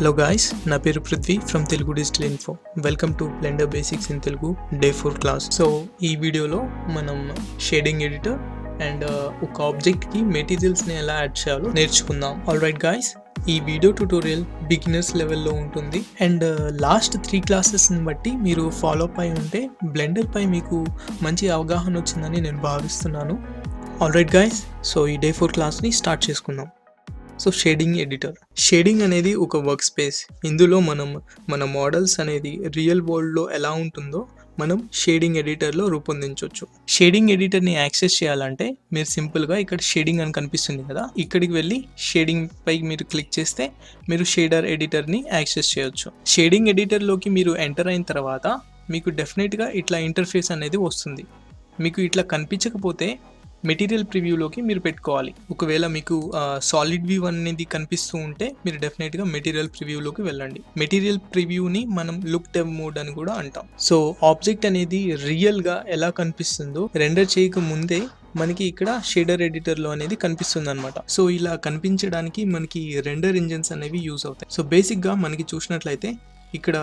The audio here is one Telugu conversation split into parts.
హలో గాయ్స్, నా పేరు Prithvi from Telugu Digital Info. Welcome to Blender basics in Telugu day 4 class. So ఈ వీడియోలో మనం షేడింగ్ ఎడిటర్ అండ్ ఒక ఆబ్జెక్ట్కి మెటీరియల్స్ని ఎలా యాడ్ చేయాలో నేర్చుకుందాం. ఆల్ రైట్ గాయ్స్, ఈ వీడియో ట్యూటోరియల్ బిగినర్స్ లెవెల్లో ఉంటుంది అండ్ లాస్ట్ 3 క్లాసెస్ని బట్టి మీరు ఫాలో అప్ అయి ఉంటే బ్లెండర్ పై మీకు మంచి అవగాహన వచ్చిందని నేను భావిస్తున్నాను. ఆల్ రైట్ గాయ్స్, సో ఈ డే 4 క్లాస్ని స్టార్ట్ చేసుకుందాం. So shading editor. షేడింగ్ అనేది ఒక వర్క్ స్పేస్. ఇందులో మన మోడల్స్ అనేది రియల్ వరల్డ్లో ఎలా ఉంటుందో మనం షేడింగ్ ఎడిటర్లో రూపొందించవచ్చు. షేడింగ్ ఎడిటర్ని యాక్సెస్ చేయాలంటే మీరు సింపుల్గా ఇక్కడ షేడింగ్ అని కనిపిస్తుంది కదా, ఇక్కడికి వెళ్ళి షేడింగ్ పై మీరు క్లిక్ చేస్తే మీరు షేడర్ ఎడిటర్ని యాక్సెస్ చేయొచ్చు. షేడింగ్ ఎడిటర్లోకి మీరు ఎంటర్ అయిన తర్వాత మీకు డెఫినెట్గా ఇట్లా ఇంటర్ఫేస్ అనేది వస్తుంది. మీకు ఇట్లా కనిపించకపోతే మెటీరియల్ ప్రివ్యూలోకి మీరు పెట్టుకోవాలి. ఒకవేళ మీకు సాలిడ్ వ్యూ అనేది కనిపిస్తూ ఉంటే మీరు డెఫినెట్గా మెటీరియల్ ప్రివ్యూలోకి వెళ్ళండి. మెటీరియల్ ప్రివ్యూని మనం లుక్ డెవ్ మోడ్ అని కూడా అంటాం. సో ఆబ్జెక్ట్ అనేది రియల్గా ఎలా కనిపిస్తుందో రెండర్ చేయక ముందే మనకి ఇక్కడ షేడర్ ఎడిటర్లో అనేది కనిపిస్తుంది అనమాట. సో ఇలా కనిపించడానికి మనకి రెండర్ ఇంజిన్స్ అనేవి యూజ్ అవుతాయి. సో బేసిక్గా మనకి చూసినట్లయితే ఇక్కడ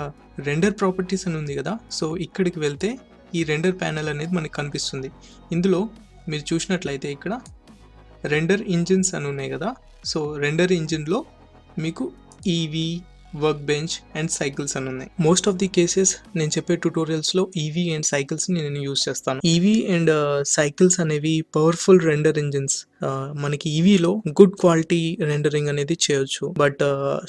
రెండర్ ప్రాపర్టీస్ అని ఉంది కదా, సో ఇక్కడికి వెళ్తే ఈ రెండర్ ప్యానెల్ అనేది మనకి కనిపిస్తుంది. ఇందులో మీరు చూసినట్లయితే ఇక్కడ రెండర్ ఇంజిన్స్ అని ఉన్నాయి కదా, సో రెండర్ ఇంజిన్లో మీకు EV, work bench and cycles అని ఉన్నాయి. మోస్ట్ ఆఫ్ ది కేసెస్ నేను చెప్పే ట్యూటోరియల్స్లో ఈవీ అండ్ సైకిల్స్ని నేను యూజ్ చేస్తాను. ఈవీ అండ్ సైకిల్స్ అనేవి పవర్ఫుల్ రెండర్ ఇంజిన్స్. మనకి ఈవీలో గుడ్ క్వాలిటీ రెండరింగ్ అనేది చేయొచ్చు, బట్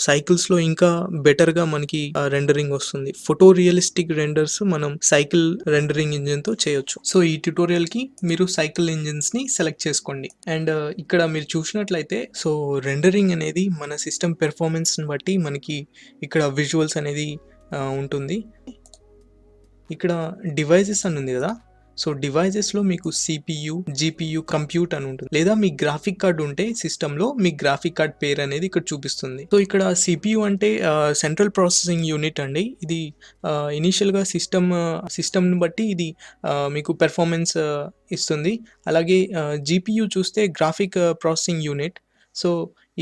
సైకిల్స్లో ఇంకా బెటర్గా మనకి రెండరింగ్ వస్తుంది. ఫోటో రియలిస్టిక్ రెండర్స్ మనం సైకిల్ రెండరింగ్ ఇంజిన్తో చేయొచ్చు. సో ఈ ట్యూటోరియల్కి మీరు సైకిల్ ఇంజిన్స్ని సెలెక్ట్ చేసుకోండి. అండ్ ఇక్కడ మీరు చూసినట్లయితే సో రెండరింగ్ అనేది మన సిస్టమ్ పెర్ఫార్మెన్స్ని బట్టి మనకి ఇక్కడ విజువల్స్ అనేది ఉంటుంది. ఇక్కడ డివైజెస్ అని ఉంది కదా, సో డివైజెస్లో మీకు సిపియు, జిపియు, కంప్యూట్ అని ఉంటుంది. లేదా మీ గ్రాఫిక్ కార్డ్ ఉంటే సిస్టంలో మీ గ్రాఫిక్ కార్డ్ పేరు అనేది ఇక్కడ చూపిస్తుంది. సో ఇక్కడ సిపియు అంటే సెంట్రల్ ప్రాసెసింగ్ యూనిట్ అండి. ఇది ఇనీషియల్గా సిస్టమ్ని బట్టి ఇది మీకు పెర్ఫార్మెన్స్ ఇస్తుంది. అలాగే జిపియు చూస్తే గ్రాఫిక్ ప్రాసెసింగ్ యూనిట్. సో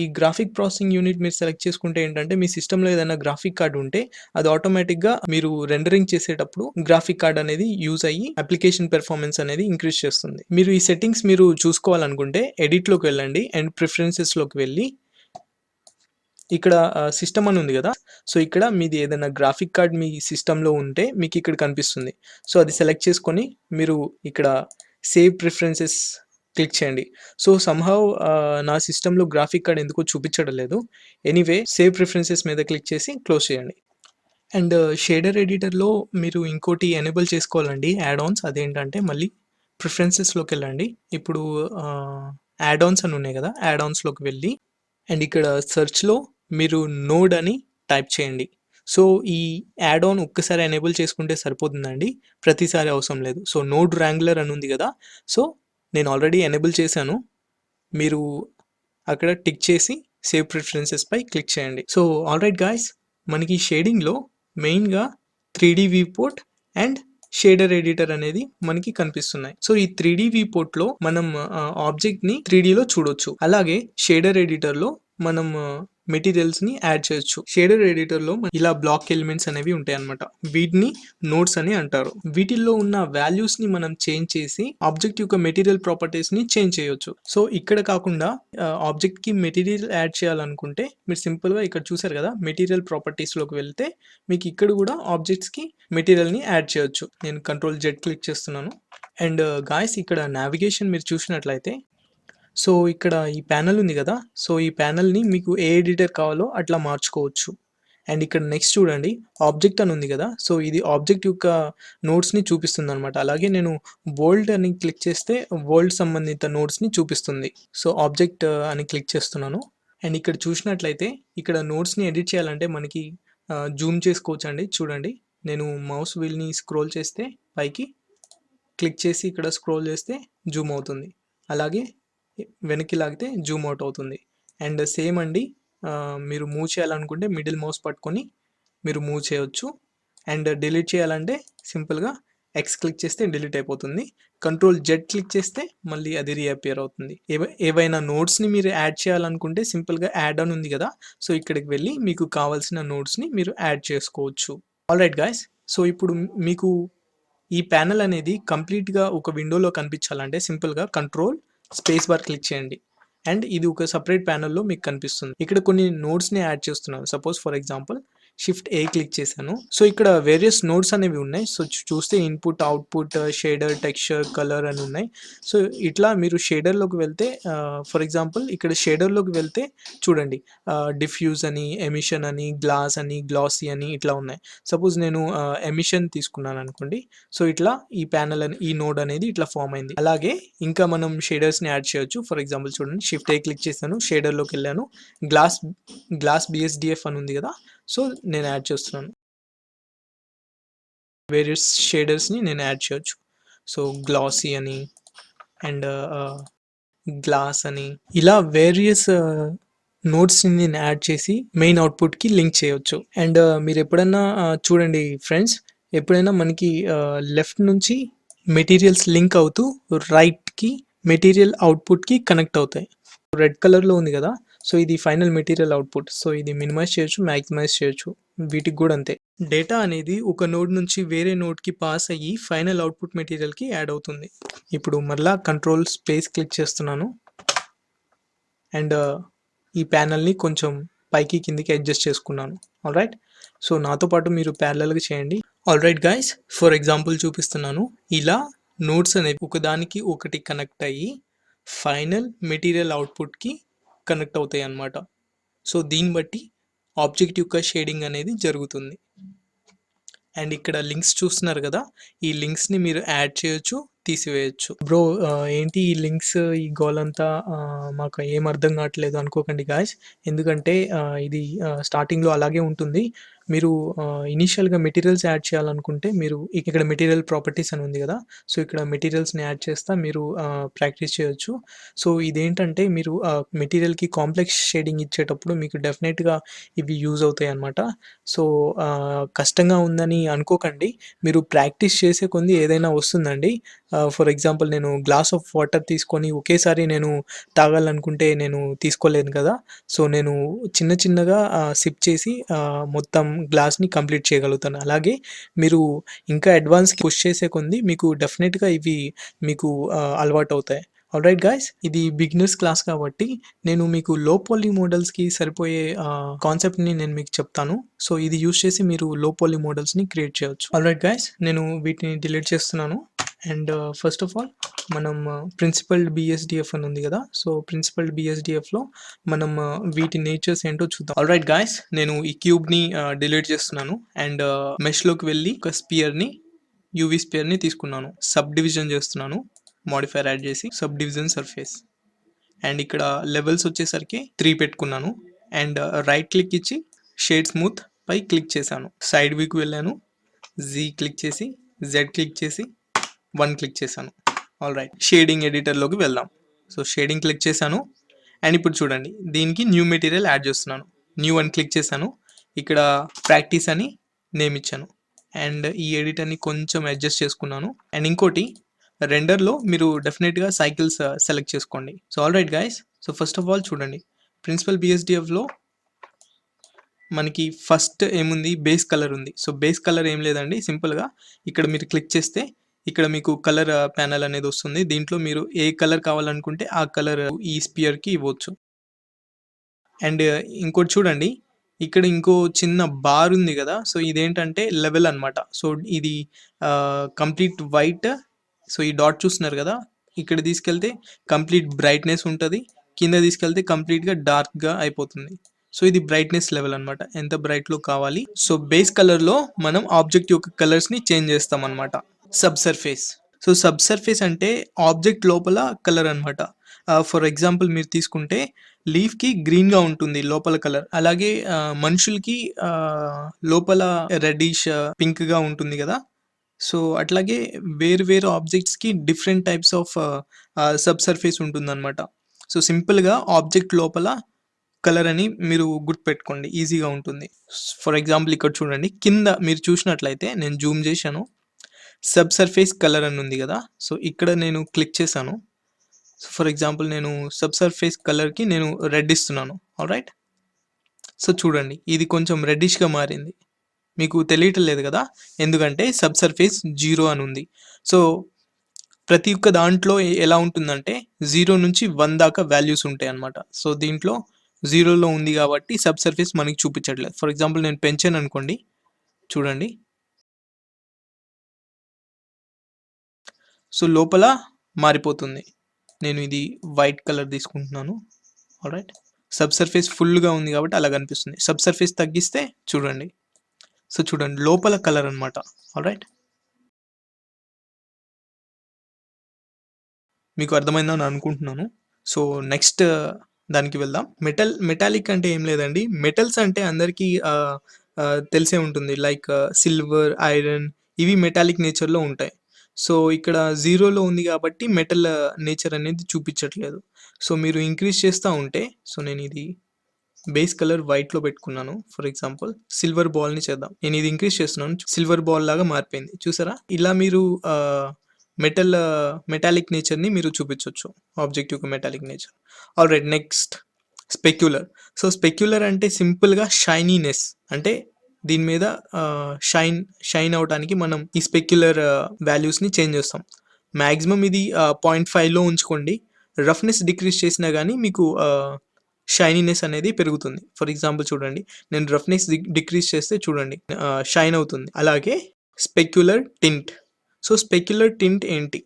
ఈ గ్రాఫిక్ ప్రాసెసింగ్ యూనిట్ మీరు సెలెక్ట్ చేసుకుంటే ఏంటంటే మీ సిస్టంలో ఏదైనా గ్రాఫిక్ కార్డ్ ఉంటే అది ఆటోమేటిక్గా మీరు రెండరింగ్ చేసేటప్పుడు గ్రాఫిక్ కార్డ్ అనేది యూజ్ అయ్యి అప్లికేషన్ పెర్ఫార్మెన్స్ అనేది ఇంక్రీజ్ చేస్తుంది. మీరు ఈ సెట్టింగ్స్ మీరు చూసుకోవాలనుకుంటే ఎడిట్లోకి వెళ్ళండి అండ్ ప్రిఫరెన్సెస్లోకి వెళ్ళి ఇక్కడ సిస్టమ్ అని ఉంది కదా, సో ఇక్కడ మీది ఏదైనా గ్రాఫిక్ కార్డ్ మీ సిస్టంలో ఉంటే మీకు ఇక్కడ కనిపిస్తుంది. సో అది సెలెక్ట్ చేసుకొని మీరు ఇక్కడ సేవ్ ప్రిఫరెన్సెస్ క్లిక్ చేయండి. సో సమ్హౌ నా సిస్టంలో గ్రాఫిక్ కార్డ్ ఎందుకో చూపించడం లేదు. ఎనీవే సేవ్ ప్రిఫరెన్సెస్ మీద క్లిక్ చేసి క్లోజ్ చేయండి. అండ్ షేడర్ ఎడిటర్లో మీరు ఇంకోటి ఎనేబుల్ చేసుకోవాలండి, యాడ్ ఆన్స్. అదేంటంటే మళ్ళీ ప్రిఫరెన్సెస్లోకి వెళ్ళండి. ఇప్పుడు యాడ్ ఆన్స్ అని ఉన్నాయి కదా, యాడ్ ఆన్స్లోకి వెళ్ళి అండ్ ఇక్కడ సెర్చ్లో మీరు నోడ్ అని టైప్ చేయండి. సో ఈ యాడ్ ఆన్ ఒక్కసారి ఎనేబుల్ చేసుకుంటే సరిపోతుందండి, ప్రతిసారి అవసరం లేదు. సో నోడ్ ర్యాంగులర్ అని ఉంది కదా, సో నేను ఆల్రెడీ ఎనేబుల్ చేశాను. మీరు అక్కడ టిక్ చేసి సేవ్ ప్రిఫరెన్సెస్ పై క్లిక్ చేయండి. సో ఆల్ రైట్ గాయ్స్, మనకి షేడింగ్లో మెయిన్గా 3D view port and shader editor అనేది మనకి కనిపిస్తున్నాయి. సో ఈ 3D వ్యూ పోర్ట్లో మనం ఆబ్జెక్ట్ని 3Dలో చూడొచ్చు. అలాగే షేడర్ ఎడిటర్లో మనం మెటీరియల్స్ని యాడ్ చేయొచ్చు. షేడర్ ఎడిటర్లో ఇలా బ్లాక్ ఎలిమెంట్స్ అనేవి ఉంటాయి అనమాట. వీటిని నోడ్స్ అని అంటారు. వీటిల్లో ఉన్న వాల్యూస్ని మనం చేంజ్ చేసి ఆబ్జెక్ట్ యొక్క మెటీరియల్ ప్రాపర్టీస్ని చేంజ్ చేయొచ్చు. సో ఇక్కడ కాకుండా ఆబ్జెక్ట్కి మెటీరియల్ యాడ్ చేయాలనుకుంటే మీరు సింపుల్గా ఇక్కడ చూసారు కదా, మెటీరియల్ ప్రాపర్టీస్లోకి వెళ్తే మీకు ఇక్కడ కూడా ఆబ్జెక్ట్స్కి మెటీరియల్ని యాడ్ చేయొచ్చు. నేను Ctrl+Z క్లిక్ చేస్తున్నాను. అండ్ గాయ్స్, ఇక్కడ నావిగేషన్ మీరు చూసినట్లయితే సో ఇక్కడ ఈ ప్యానెల్ ఉంది కదా, సో ఈ ప్యానెల్ని మీకు ఏ ఎడిటర్ కావాలో అట్లా మార్చుకోవచ్చు. అండ్ ఇక్కడ నెక్స్ట్ చూడండి, ఆబ్జెక్ట్ అని ఉంది కదా, సో ఇది ఆబ్జెక్ట్ యొక్క నోట్స్ని చూపిస్తుంది అనమాట. అలాగే నేను వరల్డ్ అని క్లిక్ చేస్తే వరల్డ్ సంబంధిత నోట్స్ని చూపిస్తుంది. సో ఆబ్జెక్ట్ అని క్లిక్ చేస్తున్నాను. అండ్ ఇక్కడ చూసినట్లయితే ఇక్కడ నోట్స్ని ఎడిట్ చేయాలంటే మనకి జూమ్ చేసుకోవచ్చు అండి. చూడండి, నేను మౌస్ వీల్ని స్క్రోల్ చేస్తే పైకి క్లిక్ చేసి ఇక్కడ స్క్రోల్ చేస్తే జూమ్ అవుతుంది. అలాగే వెనక్కి లాగితే జూమ్ అవుట్ అవుతుంది. అండ్ సేమ్ అండి, మీరు మూవ్ చేయాలనుకుంటే మిడిల్ మౌస్ పట్టుకొని మీరు మూవ్ చేయొచ్చు. అండ్ డిలీట్ చేయాలంటే సింపుల్గా ఎక్స్ క్లిక్ చేస్తే డిలీట్ అయిపోతుంది. కంట్రోల్ జెడ్ క్లిక్ చేస్తే మళ్ళీ అది రీఅపియర్ అవుతుంది. ఏవైనా నోట్స్ని మీరు యాడ్ చేయాలనుకుంటే సింపుల్గా యాడ్ అని ఉంది కదా, సో ఇక్కడికి వెళ్ళి మీకు కావాల్సిన నోట్స్ని మీరు యాడ్ చేసుకోవచ్చు. ఆల్ రైట్ గాయస్, సో ఇప్పుడు మీకు ఈ ప్యానెల్ అనేది కంప్లీట్గా ఒక విండోలో కనిపించాలంటే సింపుల్గా కంట్రోల్ స్పేస్ బార్ క్లిక్ చేయండి అండ్ ఇది ఒక సపరేట్ ప్యానెల్లో మీకు కనిపిస్తుంది. ఇక్కడ కొన్ని నోట్స్ని యాడ్ చేస్తున్నాను. Suppose for example shift A click చేశాను. సో ఇక్కడ వేరియస్ నోట్స్ అనేవి ఉన్నాయి. సో చూస్తే input, output, shader, texture, colour అని ఉన్నాయి. సో ఇట్లా మీరు షేడర్లోకి వెళ్తే ఫర్ ఎగ్జాంపుల్ ఇక్కడ షేడర్లోకి వెళ్తే చూడండి డిఫ్యూజ్ అని, ఎమిషన్ అని, గ్లాస్ అని, గ్లాసీ అని ఇట్లా ఉన్నాయి. సపోజ్ నేను ఎమిషన్ తీసుకున్నాను అనుకోండి. సో ఇట్లా ఈ ప్యానెల్ అని ఈ నోడ్ అనేది ఇట్లా ఫామ్ అయింది. అలాగే ఇంకా మనం షేడర్స్ని యాడ్ చేయొచ్చు. ఫర్ ఎగ్జాంపుల్ చూడండి షిఫ్ట్ ఏ క్లిక్ చేశాను, షేడర్లోకి వెళ్ళాను, గ్లాస్ బిఎస్డిఎఫ్ అని ఉంది కదా, సో నేను యాడ్ చేస్తున్నాను. వేరియస్ షేడర్స్ని నేను యాడ్ చేయొచ్చు. సో గ్లాసీ అని అండ్ గ్లాస్ అని ఇలా వేరియస్ నోట్స్ని నేను యాడ్ చేసి మెయిన్ అవుట్పుట్కి లింక్ చేయొచ్చు. అండ్ మీరు ఎప్పుడైనా చూడండి ఫ్రెండ్స్, ఎప్పుడైనా మనకి లెఫ్ట్ నుంచి మెటీరియల్స్ లింక్ అవుతూ రైట్కి మెటీరియల్ అవుట్పుట్కి కనెక్ట్ అవుతాయి. రెడ్ కలర్లో ఉంది కదా, సో ఇది ఫైనల్ మెటీరియల్ అవుట్పుట్. సో ఇది మినిమైజ్ చేయొచ్చు, మ్యాక్సిమైజ్ చేయొచ్చు. వీటికి కూడా అంతే. డేటా అనేది ఒక నోడ్ నుంచి వేరే నోడ్కి పాస్ అయ్యి ఫైనల్ అవుట్పుట్ మెటీరియల్కి యాడ్ అవుతుంది. ఇప్పుడు మరలా కంట్రోల్ స్పేస్ క్లిక్ చేస్తున్నాను అండ్ ఈ ప్యానల్ని కొంచెం పైకి కిందికి అడ్జస్ట్ చేసుకున్నాను. ఆల్ రైట్, సో నాతో పాటు మీరు ప్యారలల్గా చేయండి. All right guys, for example చూపిస్తున్నాను. ఇలా నోట్స్ అనేవి ఒకదానికి ఒకటి కనెక్ట్ అయ్యి ఫైనల్ మెటీరియల్ అవుట్పుట్కి కనెక్ట్ అవుతాయి అన్నమాట. సో దీన్ని బట్టి ఆబ్జెక్ట్ యొక్క షేడింగ్ అనేది జరుగుతుంది. అండ్ ఇక్కడ లింక్స్ చూస్తున్నారు కదా, ఈ లింక్స్ని మీరు యాడ్ చేయొచ్చు, తీసివేయచ్చు. బ్రో ఏంటి ఈ లింక్స్, ఈ గోల్ అంతా మాకు ఏం అర్థం కావట్లేదు అనుకోకండి గాయస్. ఎందుకంటే ఇది స్టార్టింగ్లో అలాగే ఉంటుంది. మీరు ఇనీషియల్గా మెటీరియల్స్ యాడ్ చేయాలనుకుంటే మీరు ఇక్కడ మెటీరియల్ ప్రాపర్టీస్ అని ఉంది కదా, సో ఇక్కడ మెటీరియల్స్ని యాడ్ చేస్తా మీరు ప్రాక్టీస్ చేయొచ్చు. సో ఇదేంటంటే మీరు మెటీరియల్కి కాంప్లెక్స్ షేడింగ్ ఇచ్చేటప్పుడు మీకు డెఫినెట్గా ఇవి యూజ్ అవుతాయి అన్నమాట. సో కష్టంగా ఉందని అనుకోకండి, మీరు ప్రాక్టీస్ చేసే కొంది ఏదైనా వస్తుందండి. ఫర్ ఎగ్జాంపుల్ నేను గ్లాస్ ఆఫ్ వాటర్ తీసుకొని ఒకేసారి నేను తాగాలనుకుంటే నేను తీసుకోలేను కదా, సో నేను చిన్న చిన్నగా సిప్ చేసి మొత్తం గ్లాస్ని కంప్లీట్ చేయగలుగుతాను. అలాగే మీరు ఇంకా అడ్వాన్స్ పుష్ చేసే కొంది మీకు డెఫినెట్గా ఇవి మీకు అలవాటు అవుతాయి. ఆల్రైట్ గాయస్, ఇది బిగినర్స్ క్లాస్ కాబట్టి నేను మీకు లో పాలీ మోడల్స్కి సరిపోయే కాన్సెప్ట్ని నేను మీకు చెప్తాను. సో ఇది యూస్ చేసి మీరు లో పాలీ మోడల్స్ని క్రియేట్ చేయొచ్చు. ఆల్రైట్ గాయస్, నేను వీటిని డిలీట్ చేస్తున్నాను. అండ్ ఫస్ట్ ఆఫ్ ఆల్ మనం ప్రిన్సిపల్డ్ బిఎస్డిఎఫ్ అని ఉంది కదా, సో ప్రిన్సిపల్డ్ బిఎస్డిఎఫ్లో మనం వీటి నేచర్స్ ఏంటో చూద్దాం. ఆల్ రైట్ గాయస్, నేను ఈ క్యూబ్ని డిలీట్ చేస్తున్నాను అండ్ మెష్లోకి వెళ్ళి ఒక స్పియర్ని, యూవీ స్పియర్ని తీసుకున్నాను, సబ్ డివిజన్ చేస్తున్నాను, మోడిఫైర్ యాడ్ చేసి సబ్ డివిజన్ సర్ఫేస్. అండ్ ఇక్కడ లెవెల్స్ వచ్చేసరికి 3 పెట్టుకున్నాను అండ్ రైట్ క్లిక్ ఇచ్చి షేడ్ స్మూత్ పై క్లిక్ చేశాను. సైడ్ వీక్ వెళ్ళాను, జీ క్లిక్ చేసి, జెడ్ క్లిక్ చేసి 1 క్లిక్ చేశాను. ఆల్ రైట్, షేడింగ్ ఎడిటర్లోకి వెళ్దాం. సో షేడింగ్ క్లిక్ చేశాను అండ్ ఇప్పుడు చూడండి దీనికి న్యూ మెటీరియల్ యాడ్ చేస్తున్నాను. న్యూ 1 క్లిక్ చేశాను, ఇక్కడ ప్రాక్టీస్ అని నేమ్ ఇచ్చాను అండ్ ఈ ఎడిటర్ని కొంచెం అడ్జస్ట్ చేసుకున్నాను. అండ్ ఇంకోటి రెండర్లో మీరు డెఫినెట్గా సైకిల్స్ సెలెక్ట్ చేసుకోండి. So all right guys, so first of all చూడండి ప్రిన్సిపల్ బిఎస్డిఎఫ్లో మనకి ఫస్ట్ ఏముంది, బేస్ కలర్ ఉంది. సో బేస్ కలర్ ఏం లేదండి, సింపుల్గా ఇక్కడ మీరు క్లిక్ చేస్తే ఇక్కడ మీకు కలర్ ప్యానల్ అనేది వస్తుంది. దీంట్లో మీరు ఏ కలర్ కావాలనుకుంటే ఆ కలర్ ఈ స్పియర్కి ఇవ్వచ్చు. అండ్ ఇంకోటి చూడండి, ఇక్కడ ఇంకో చిన్న బార్ ఉంది కదా, సో ఇదేంటంటే లెవెల్ అనమాట. సో ఇది కంప్లీట్ వైట్. సో ఈ డాట్ చూస్తున్నారు కదా, ఇక్కడ తీసుకెళ్తే కంప్లీట్ బ్రైట్నెస్ ఉంటుంది, కింద తీసుకెళ్తే కంప్లీట్గా డార్క్గా అయిపోతుంది. సో ఇది బ్రైట్నెస్ లెవెల్ అనమాట, ఎంత బ్రైట్లో కావాలి. సో బేస్ కలర్లో మనం ఆబ్జెక్ట్ యొక్క కలర్స్ని చేంజ్ చేస్తాం అనమాట. Sub surface, so sub surface అంటే ఆబ్జెక్ట్ లోపల కలర్ అనమాట. ఫర్ ఎగ్జాంపుల్ మీరు తీసుకుంటే లీఫ్కి గ్రీన్గా ఉంటుంది లోపల కలర్, అలాగే మనుషులకి లోపల రెడ్డిష్ పింక్గా ఉంటుంది కదా. సో అట్లాగే వేరు ఆబ్జెక్ట్స్కి different types of sub surface ఉంటుందన్నమాట. సో సింపుల్గా ఆబ్జెక్ట్ లోపల కలర్ అని మీరు గుర్తుపెట్టుకోండి, ఈజీగా ఉంటుంది. ఫర్ ఎగ్జాంపుల్ ఇక్కడ చూడండి, కింద మీరు చూసినట్లయితే నేను జూమ్ చేశాను, సబ్ సర్ఫేస్ కలర్ అని ఉంది కదా, సో ఇక్కడ నేను క్లిక్ చేశాను. సో ఫర్ ఎగ్జాంపుల్ నేను సబ్ సర్ఫేస్ కలర్కి నేను రెడ్ ఇస్తున్నాను. ఆల్రైట్, సో చూడండి ఇది కొంచెం రెడ్డిష్గా మారింది. మీకు తెలియటం లేదు కదా, ఎందుకంటే సబ్ సర్ఫేస్ 0 అని ఉంది. సో ప్రతి ఒక్క దాంట్లో ఎలా ఉంటుందంటే 0 నుంచి 1 దాకా వాల్యూస్ ఉంటాయి అన్నమాట. సో దీంట్లో 0లో ఉంది కాబట్టి సబ్ సర్ఫేస్ మనకి చూపించట్లేదు. ఫర్ ఎగ్జాంపుల్ నేను పెంచాను అనుకోండి, చూడండి. సో లోపల మారిపోతుంది. నేను ఇది వైట్ కలర్ తీసుకుంటున్నాను. ఆల్రైట్, సబ్ సర్ఫేస్ ఫుల్గా ఉంది కాబట్టి అలా కనిపిస్తుంది. సబ్ సర్ఫేస్ తగ్గిస్తే చూడండి, సో చూడండి లోపల కలర్ అనమాట. ఆల్రైట్, మీకు అర్థమైందని అనుకుంటున్నాను. సో నెక్స్ట్ దానికి వెళ్దాం. మెటాలిక్ అంటే ఏం లేదండి, మెటల్స్ అంటే అందరికీ తెలిసే ఉంటుంది. లైక్ సిల్వర్, ఐరన్, ఇవి మెటాలిక్ నేచర్లో ఉంటాయి. సో ఇక్కడ 0లో ఉంది కాబట్టి మెటల్ నేచర్ అనేది చూపించట్లేదు. సో మీరు ఇంక్రీజ్ చేస్తూ ఉంటే, సో నేను ఇది బేస్ కలర్ వైట్లో పెట్టుకున్నాను. ఫర్ ఎగ్జాంపుల్ సిల్వర్ బాల్ని చేద్దాం. నేను ఇది ఇంక్రీజ్ చేస్తున్నాను, సిల్వర్ బాల్ లాగా మారిపోయింది చూసారా. ఇలా మీరు మెటాలిక్ నేచర్ని మీరు చూపించవచ్చు, ఆబ్జెక్ట్ యొక్క metallic nature. Alright, next specular. So specular అంటే సింపుల్గా షైనీనెస్, అంటే దీని మీద షైన్ అవడానికి మనం ఈ స్పెక్యులర్ వాల్యూస్ని చేంజ్ చేస్తాం. మ్యాక్సిమం ఇది 0.5లో ఉంచుకోండి. రఫ్నెస్ డిక్రీజ్ చేసినా కానీ మీకు షైనీనెస్ అనేది పెరుగుతుంది. ఫర్ ఎగ్జాంపుల్ చూడండి, నేను రఫ్నెస్ డిక్రీజ్ చేస్తే చూడండి షైన్ అవుతుంది. అలాగే specular tint. So specular tint ఏంటి?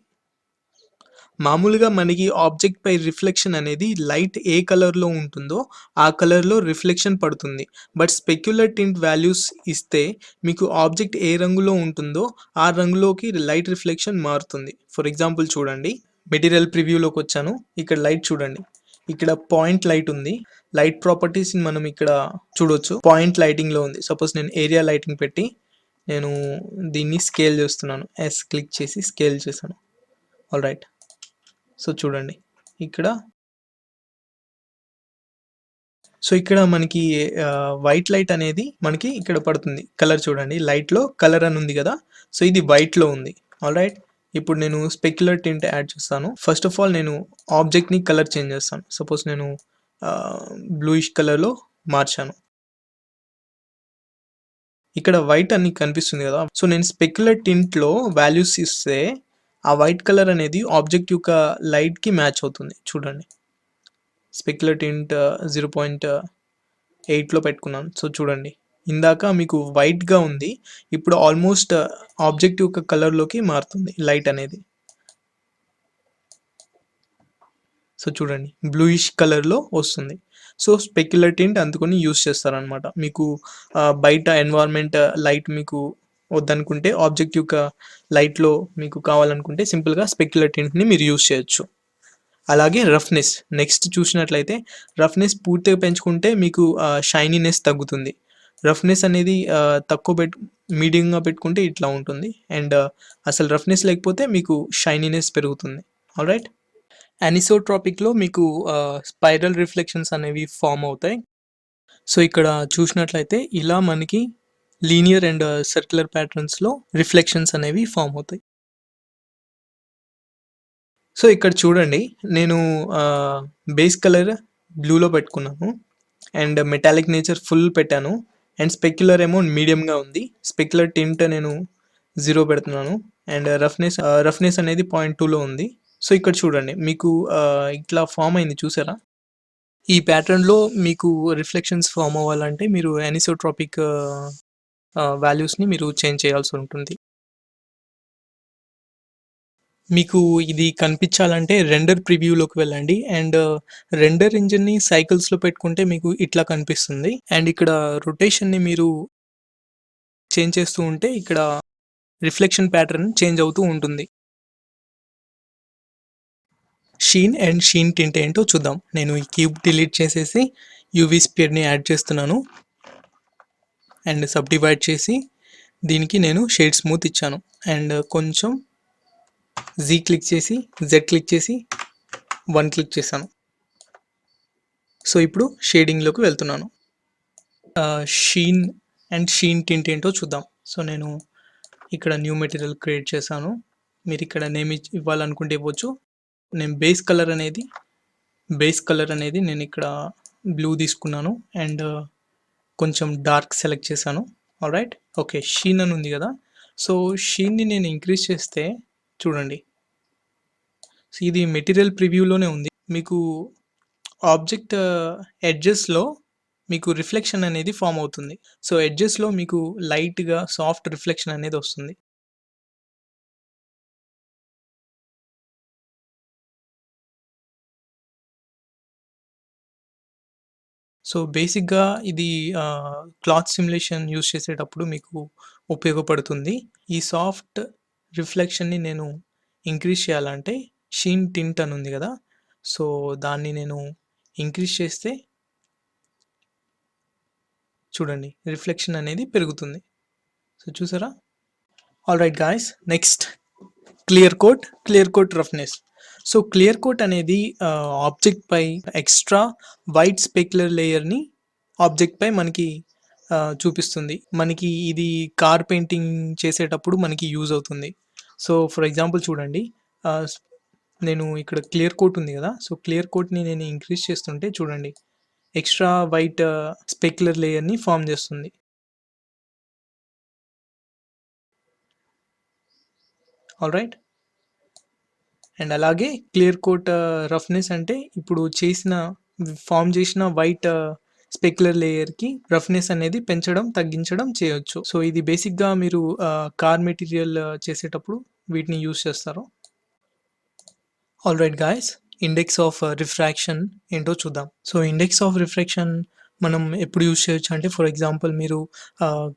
మామూలుగా మనకి ఆబ్జెక్ట్ పై రిఫ్లెక్షన్ అనేది లైట్ ఏ కలర్లో ఉంటుందో ఆ కలర్లో రిఫ్లెక్షన్ పడుతుంది. బట్ స్పెక్యులర్ టింట్ వాల్యూస్ ఇస్తే మీకు ఆబ్జెక్ట్ ఏ రంగులో ఉంటుందో ఆ రంగులోకి లైట్ రిఫ్లెక్షన్ మారుతుంది. ఫర్ ఎగ్జాంపుల్ చూడండి, మెటీరియల్ ప్రివ్యూలోకి వచ్చాను. ఇక్కడ లైట్ చూడండి, ఇక్కడ పాయింట్ లైట్ ఉంది. లైట్ ప్రాపర్టీస్ని మనం ఇక్కడ చూడొచ్చు. పాయింట్ లైటింగ్లో ఉంది. సపోజ్ నేను ఏరియా లైటింగ్ పెట్టి నేను దీన్ని స్కేల్ చేస్తున్నాను. క్లిక్ చేసి స్కేల్ చేశాను. ఆల్రైట్, సో చూడండి ఇక్కడ. సో ఇక్కడ మనకి వైట్ లైట్ అనేది మనకి ఇక్కడ పడుతుంది. కలర్ చూడండి, లైట్లో కలర్ అని ఉంది కదా, సో ఇది వైట్లో ఉంది. ఆల్రైట్, ఇప్పుడు నేను స్పెక్యులర్ టింట్ యాడ్ చేస్తాను. ఫస్ట్ ఆఫ్ ఆల్ నేను ఆబ్జెక్ట్ని కలర్ చేంజ్ చేస్తాను. సపోజ్ నేను బ్లూయిష్ కలర్లో మార్చాను. ఇక్కడ వైట్ అని కనిపిస్తుంది కదా, సో నేను స్పెక్యులర్ టింట్లో వాల్యూస్ ఇస్తే ఆ వైట్ కలర్ అనేది ఆబ్జెక్ట్ యొక్క లైట్కి మ్యాచ్ అవుతుంది. చూడండి, స్పెక్యులర్ టింట్ 0.8లో పెట్టుకున్నాను. సో చూడండి, ఇందాక మీకు వైట్గా ఉంది, ఇప్పుడు ఆల్మోస్ట్ ఆబ్జెక్ట్ యొక్క కలర్లోకి మారుతుంది లైట్ అనేది. సో చూడండి బ్లూయిష్ కలర్లో వస్తుంది. సో స్పెక్యులర్ టింట్ అందుకొని యూస్ చేస్తారనమాట. మీకు బయట ఎన్వైర్న్మెంట్ లైట్ మీకు వద్దనుకుంటే, ఆబ్జెక్ట్ యొక్క లైట్లో మీకు కావాలనుకుంటే సింపుల్గా స్పెక్యులర్ టింట్ని మీరు యూస్ చేయొచ్చు. అలాగే రఫ్నెస్ నెక్స్ట్ చూసినట్లయితే, రఫ్నెస్ పూర్తిగా పెంచుకుంటే మీకు షైనీనెస్ తగ్గుతుంది. రఫ్నెస్ అనేది తక్కువ మీడియంగా పెట్టుకుంటే ఇట్లా ఉంటుంది. అండ్ అసలు రఫ్నెస్ లేకపోతే మీకు షైనీనెస్ పెరుగుతుంది. ఆల్రైట్, అనిసోట్రాపిక్లో మీకు స్పైరల్ రిఫ్లెక్షన్స్ అనేవి ఫామ్ అవుతాయి. సో ఇక్కడ చూసినట్లయితే ఇలా మనకి లీనియర్ అండ్ సర్క్యులర్ ప్యాటర్న్స్లో రిఫ్లెక్షన్స్ అనేవి ఫామ్ అవుతాయి. సో ఇక్కడ చూడండి, నేను బేస్ కలర్ బ్లూలో పెట్టుకున్నాను అండ్ మెటాలిక్ నేచర్ ఫుల్ పెట్టాను అండ్ స్పెక్యులర్ ఏమో మీడియంగా ఉంది. స్పెక్యులర్ టింట్ నేను 0 పెడుతున్నాను అండ్ రఫ్నెస్ అనేది 0.2లో ఉంది. సో ఇక్కడ చూడండి మీకు ఇట్లా ఫామ్ అయింది చూసారా. ఈ ప్యాటర్న్లో మీకు రిఫ్లెక్షన్స్ ఫామ్ అవ్వాలంటే మీరు అనిసోట్రాపిక్ వాల్యూస్ని మీరు చేంజ్ చేయాల్సి ఉంటుంది. మీకు ఇది కనిపించాలంటే రెండర్ ప్రివ్యూలోకి వెళ్ళండి అండ్ రెండర్ ఇంజిన్ని సైకిల్స్లో పెట్టుకుంటే మీకు ఇట్లా కనిపిస్తుంది. అండ్ ఇక్కడ రొటేషన్ని మీరు చేంజ్ చేస్తూ ఉంటే ఇక్కడ రిఫ్లెక్షన్ ప్యాటర్న్ చేంజ్ అవుతూ ఉంటుంది. షీన్ అండ్ షీన్ టింట్ ఏంటో చూద్దాం. నేను ఈ క్యూబ్ డిలీట్ చేసేసి యూవీ స్పియర్ని యాడ్ చేస్తున్నాను అండ్ సబ్ డివైడ్ చేసి దీనికి నేను షేడ్ స్మూత్ ఇచ్చాను అండ్ కొంచెం క్లిక్ చేసి క్లిక్ చేసి 1 క్లిక్ చేశాను. సో ఇప్పుడు షేడింగ్లోకి వెళ్తున్నాను. షీన్ అండ్ షీన్ టింట్ ఏంటో చూద్దాం. సో నేను ఇక్కడ న్యూ మెటీరియల్ క్రియేట్ చేశాను. మీరు ఇక్కడ నేమ్ ఇవ్వాలనుకుంటే ఇవ్వచ్చు. నేను బేస్ కలర్ అనేది నేను ఇక్కడ బ్లూ తీసుకున్నాను అండ్ కొంచెం డార్క్ సెలెక్ట్ చేశాను. Alright, okay. షీన్ అని ఉంది కదా, సో షీన్ని నేను ఇంక్రీజ్ చేస్తే చూడండి, సో ఇది మెటీరియల్ ప్రివ్యూలోనే ఉంది. మీకు ఆబ్జెక్ట్ ఎడ్జెస్లో మీకు రిఫ్లెక్షన్ అనేది ఫామ్ అవుతుంది. సో ఎడ్జెస్లో మీకు లైట్గా సాఫ్ట్ రిఫ్లెక్షన్ అనేది వస్తుంది. సో బేసిక్గా ఇది క్లాత్ సిమ్యులేషన్ యూస్ చేసేటప్పుడు మీకు ఉపయోగపడుతుంది. ఈ సాఫ్ట్ రిఫ్లెక్షన్ని నేను ఇంక్రీజ్ చేయాలంటే షీన్ టింట్ అని ఉంది కదా, సో దాన్ని నేను ఇంక్రీజ్ చేస్తే చూడండి రిఫ్లెక్షన్ అనేది పెరుగుతుంది. సో చూసారా? Alright guys, next clear coat roughness. So clear coat అనేది ఆబ్జెక్ట్ పై ఎక్స్ట్రా వైట్ స్పెక్యులర్ లేయర్ని ఆబ్జెక్ట్ పై మనకి చూపిస్తుంది. మనకి ఇది కార్ పెయింటింగ్ చేసేటప్పుడు మనకి యూజ్ అవుతుంది. సో ఫర్ ఎగ్జాంపుల్ చూడండి, నేను ఇక్కడ క్లియర్ కోట్ ఉంది కదా, సో క్లియర్ కోట్ని నేను ఇంక్రీజ్ చేస్తుంటే చూడండి ఎక్స్ట్రా వైట్ స్పెక్యులర్ లేయర్ని ఫామ్ చేస్తుంది. ఆల్రైట్, అండ్ అలాగే క్లియర్ కోట్ రఫ్నెస్ అంటే ఇప్పుడు ఫామ్ చేసిన వైట్ స్పెక్యులర్ లేయర్కి రఫ్నెస్ అనేది పెంచడం తగ్గించడం చేయొచ్చు. సో ఇది బేసిక్గా మీరు కార్ మెటీరియల్ చేసేటప్పుడు వీటిని యూస్ చేస్తారు. Alright guys, index of refraction ఏంటో చూద్దాం. సో ఇండెక్స్ ఆఫ్ రిఫ్రాక్షన్ మనం ఎప్పుడు యూస్ చేయొచ్చు అంటే, ఫర్ ఎగ్జాంపుల్ మీరు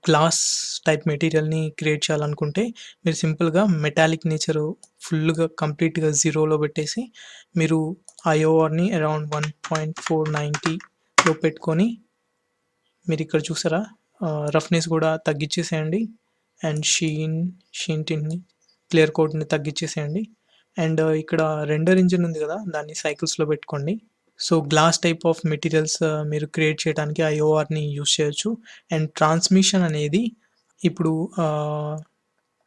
గ్లాస్ టైప్ మెటీరియల్ని క్రియేట్ చేయాలనుకుంటే మీరు సింపుల్గా మెటాలిక్ నేచరు ఫుల్గా కంప్లీట్గా జీరోలో పెట్టేసి మీరు ఐఓఆర్ని అరౌండ్ 1.490లో పెట్టుకొని మీరు ఇక్కడ చూసారా రఫ్నెస్ కూడా తగ్గించేసేయండి అండ్ షీన్ టిన్ని క్లియర్ కోట్ని తగ్గించేసేయండి అండ్ ఇక్కడ రెండర్ ఇంజిన్ ఉంది కదా, దాన్ని సైకిల్స్లో పెట్టుకోండి. So glass type of materials మీరు క్రియేట్ చేయడానికి ఐఓఆర్ని యూస్ చేయొచ్చు. అండ్ ట్రాన్స్మిషన్ అనేది ఇప్పుడు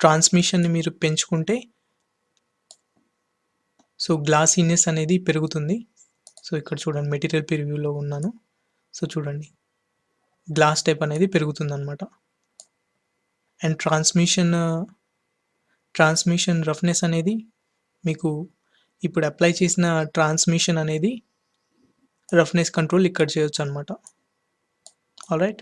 ట్రాన్స్మిషన్ని మీరు పెంచుకుంటే సో గ్లాసీనెస్ అనేది పెరుగుతుంది. సో ఇక్కడ చూడండి మెటీరియల్ ప్రివ్యూలో ఉన్నాను, సో చూడండి గ్లాస్ టైప్ అనేది పెరుగుతుంది అనమాట. అండ్ ట్రాన్స్మిషన్ రఫ్నెస్ అనేది మీకు ఇప్పుడు అప్లై చేసిన ట్రాన్స్మిషన్ అనేది రఫ్నెస్ కంట్రోల్ ఇక్కడ చేయొచ్చు అనమాట. ఆల్రైట్,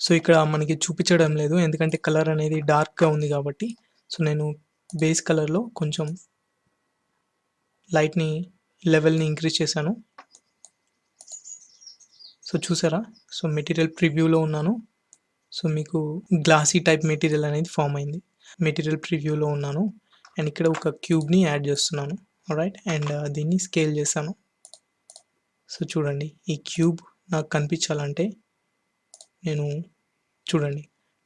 సో ఇక్కడ మనకి చూపించడం లేదు ఎందుకంటే కలర్ అనేది డార్క్గా ఉంది కాబట్టి. సో నేను బేస్ కలర్లో కొంచెం లెవెల్ని ఇంక్రీజ్ చేశాను. సో చూసారా, సో మెటీరియల్ ప్రివ్యూలో ఉన్నాను. సో మీకు గ్లాసీ టైప్ మెటీరియల్ అనేది ఫామ్ అయింది. మెటీరియల్ ప్రివ్యూలో ఉన్నాను అండ్ ఇక్కడ ఒక క్యూబ్ని యాడ్ చేస్తున్నాను. ఆల్రైట్, అండ్ దీన్ని స్కేల్ చేశాను. సో చూడండి ఈ క్యూబ్ నాకు కనిపించాలంటే నేను చూడండి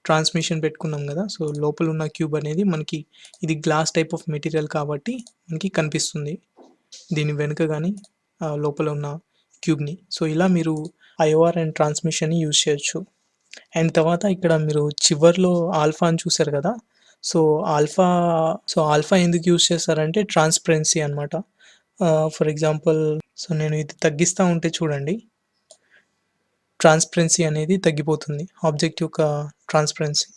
ట్రాన్స్మిషన్ పెట్టుకున్నాం కదా, సో లోపల ఉన్న క్యూబ్ అనేది మనకి ఇది గ్లాస్ టైప్ ఆఫ్ మెటీరియల్ కాబట్టి మనకి కనిపిస్తుంది దీని వెనుక కానీ లోపల ఉన్న క్యూబ్ని. సో ఇలా మీరు ఐఓఆర్ అండ్ ట్రాన్స్మిషన్ని యూజ్ చేయొచ్చు. అండ్ తర్వాత ఇక్కడ మీరు చివర్లో ఆల్ఫా అని చూసారు కదా, సో ఆల్ఫా ఎందుకు యూజ్ చేస్తారంటే ట్రాన్స్పరెన్సీ అనమాట. ఫర్ ఎగ్జాంపుల్ సో నేను ఇది తగ్గిస్తూ ఉంటే చూడండి ట్రాన్స్పరెన్సీ అనేది తగ్గిపోతుంది, ఆబ్జెక్ట్ యొక్క ట్రాన్స్పరెన్సీ.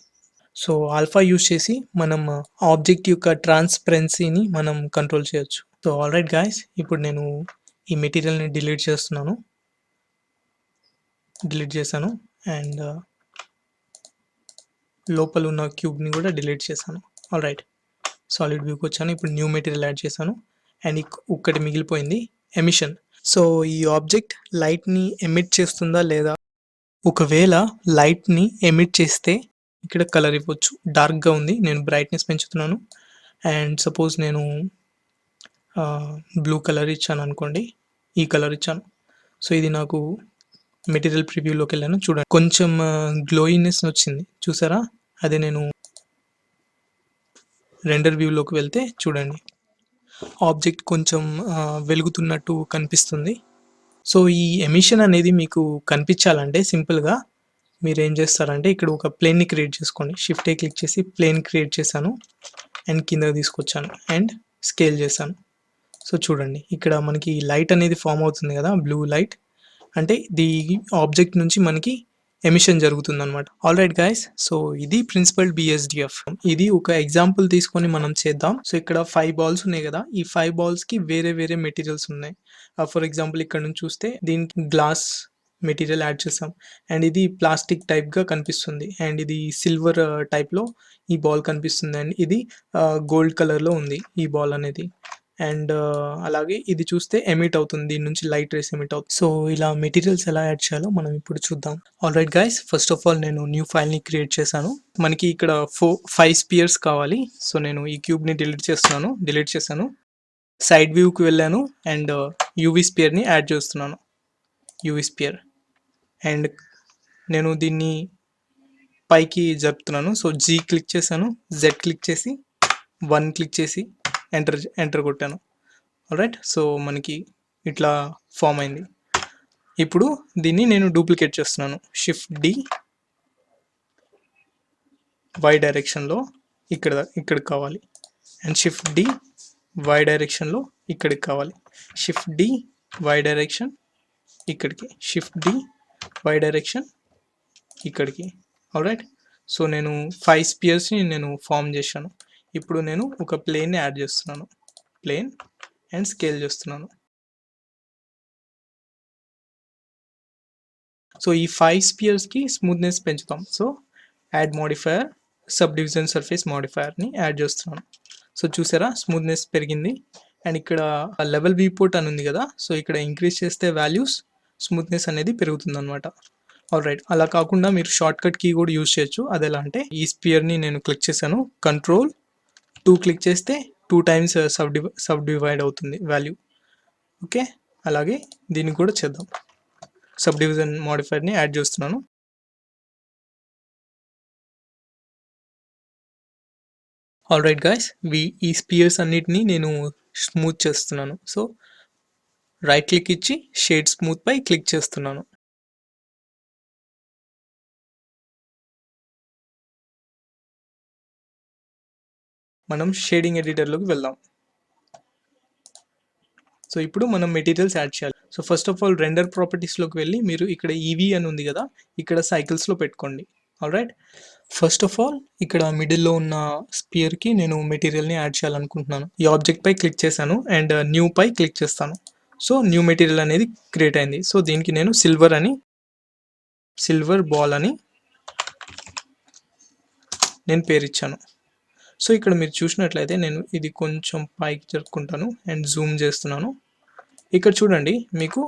సో ఆల్ఫా యూజ్ చేసి మనం ఆబ్జెక్ట్ యొక్క ట్రాన్స్పరెన్సీని మనం కంట్రోల్ చేయొచ్చు. సో ఆల్రైట్ గాయస్, ఇప్పుడు నేను ఈ మెటీరియల్ని డిలీట్ చేశాను అండ్ లోపల ఉన్న క్యూబ్ని కూడా డిలీట్ చేశాను. ఆల్రైట్, సాలిడ్ వ్యూకి వచ్చాను. ఇప్పుడు న్యూ మెటీరియల్ యాడ్ చేశాను అండ్ ఒక్కటి మిగిలిపోయింది, ఎమిషన్. సో ఈ ఆబ్జెక్ట్ లైట్ని ఎమిట్ చేస్తుందా లేదా, ఒకవేళ లైట్ని ఎమిట్ చేస్తే ఇక్కడ కలర్ ఇవ్వచ్చు. డార్క్గా ఉంది, నేను బ్రైట్నెస్ పెంచుతున్నాను అండ్ సపోజ్ నేను బ్లూ కలర్ ఇచ్చాను అనుకోండి, ఈ కలర్ ఇచ్చాను. సో ఇది నాకు మెటీరియల్ ప్రివ్యూలోకి వెళ్ళాను, చూడండి కొంచెం గ్లోయినెస్ వచ్చింది చూసారా. అదే నేను రెండర్ వ్యూలోకి వెళ్తే చూడండి ఆబ్జెక్ట్ కొంచెం వెలుగుతున్నట్టు కనిపిస్తుంది. సో ఈ ఎమిషన్ అనేది మీకు కనిపించాలంటే సింపుల్గా మీరేం చేస్తారంటే ఇక్కడ ఒక ప్లేన్‌ని క్రియేట్ చేసుకోండి. షిఫ్ట్ ఏ క్లిక్ చేసి ప్లేన్ క్రియేట్ చేశాను. అండ్ కిందకి తీసుకొచ్చాను అండ్ స్కేల్ చేశాను. సో చూడండి ఇక్కడ మనకి లైట్ అనేది ఫామ్ అవుతుంది కదా! Blue light. అంటే ఆబ్జెక్ట్ నుంచి మనకి ఎమిషన్ జరుగుతుందనమాట. ఆల్రైట్ గైస్, సో ఇది ప్రిన్సిపల్ బిఎస్డిఎఫ్. ఇది ఒక ఎగ్జాంపుల్ తీసుకొని మనం చేద్దాం. సో ఇక్కడ 5 బాల్స్ ఉన్నాయి కదా! ఈ 5 బాల్స్‌కి వేరే వేరే మెటీరియల్స్ ఉన్నాయి. ఫర్ ఎగ్జాంపుల్ ఇక్కడ నుంచి చూస్తే దీనికి గ్లాస్ మెటీరియల్ యాడ్ చేసాం. అండ్ ఇది ప్లాస్టిక్ టైప్‌గా కనిపిస్తుంది. అండ్ ఇది సిల్వర్ టైప్‌లో ఈ బాల్ కనిపిస్తుంది. అండ్ ఇది గోల్డ్ కలర్‌లో ఉంది ఈ బాల్ అనేది. అండ్ అలాగే ఇది చూస్తే ఎమిట్ అవుతుంది. దీని నుంచి లైట్ రేస్ ఎమిట్ అవుతుంది. సో ఇలా మెటీరియల్స్ ఎలా యాడ్ చేయాలో మనం ఇప్పుడు చూద్దాం. Alright guys, first of all నేను న్యూ ఫైల్‌ని క్రియేట్ చేశాను. మనకి ఇక్కడ 5 స్పియర్స్ కావాలి. సో నేను ఈ క్యూబ్‌ని డిలీట్ చేశాను. సైడ్ వ్యూకి వెళ్ళాను అండ్ యూవీ స్పియర్‌ని యాడ్ చేస్తున్నాను. యూవీ స్పియర్ అండ్ నేను దీన్ని పైకి జరుపుతున్నాను. సో జీ క్లిక్ చేశాను, జెడ్ క్లిక్ చేసి 1 క్లిక్ చేసి ఎంటర్ కొట్టాను. ఆల్రైట్, సో మనకి ఇట్లా ఫామ్ అయింది. ఇప్పుడు దీన్ని నేను డూప్లికేట్ చేస్తున్నాను. షిఫ్ట్ డి వై డైరెక్షన్లో ఇక్కడికి కావాలి. అండ్ షిఫ్ట్ డి వై డైరెక్షన్లో ఇక్కడికి కావాలి. షిఫ్ట్ డి వై డైరెక్షన్ ఇక్కడికి, షిఫ్ట్ డి వై డైరెక్షన్ ఇక్కడికి. ఆల్రైట్, సో నేను 5 స్పియర్స్ని నేను ఫామ్ చేశాను. ఇప్పుడు నేను ఒక ప్లేన్ని యాడ్ చేస్తున్నాను. ప్లేన్ అండ్ స్కేల్ చేస్తున్నాను. సో ఈ 5 స్పియర్స్కి స్మూత్నెస్ పెంచుతాం. So add modifier, sub division surface మోడిఫైయర్ని యాడ్ చేస్తున్నాను. సో చూసారా స్మూత్నెస్ పెరిగింది. అండ్ ఇక్కడ లెవెల్ వ్యూపోర్ట్ అని ఉంది కదా, సో ఇక్కడ ఇంక్రీజ్ చేస్తే వాల్యూస్ స్మూత్నెస్ అనేది పెరుగుతుంది అనమాట. ఆల్రైట్, అలా కాకుండా మీరు షార్ట్ కట్ కీ కూడా యూజ్ చేయొచ్చు. అది ఎలా అంటే ఈ స్పియర్ని నేను క్లిక్ చేశాను, కంట్రోల్ 2 క్లిక్ చేస్తే 2 టైమ్స్ సబ్ డివైడ్ అవుతుంది వాల్యూ. ఓకే, అలాగే దీన్ని కూడా చేద్దాం. సబ్ డివిజన్ మోడిఫైర్ని యాడ్ చేస్తున్నాను. ఆల్రైట్ గైస్, ఈ స్పియర్స్ అన్నిటిని నేను స్మూత్ చేస్తున్నాను. సో రైట్ క్లిక్ ఇచ్చి షేడ్ స్మూత్ పై క్లిక్ చేస్తున్నాను. మనం షేడింగ్ ఎడిటర్లోకి వెళ్దాం. సో ఇప్పుడు మనం మెటీరియల్స్ యాడ్ చేయాలి. So first of all render ప్రాపర్టీస్లోకి వెళ్ళి మీరు ఇక్కడ ఈవీ అని ఉంది కదా, ఇక్కడ సైకిల్స్లో పెట్టుకోండి. ఆల్రైట్, ఫస్ట్ ఆఫ్ ఆల్ ఇక్కడ మిడిల్లో ఉన్న స్పియర్కి నేను మెటీరియల్ని యాడ్ చేయాలనుకుంటున్నాను. ఈ ఆబ్జెక్ట్ పై క్లిక్ చేశాను అండ్ న్యూ పై క్లిక్ చేస్తాను. సో న్యూ మెటీరియల్ అనేది క్రియేట్ అయింది. సో దీనికి నేను సిల్వర్ బాల్ అని నేను పేరు ఇచ్చాను. సో ఇక్కడ మీరు చూసినట్లయితే నేను ఇది కొంచెం పైకి జరుపుకుంటాను అండ్ జూమ్ చేస్తున్నాను. ఇక్కడ చూడండి మీకు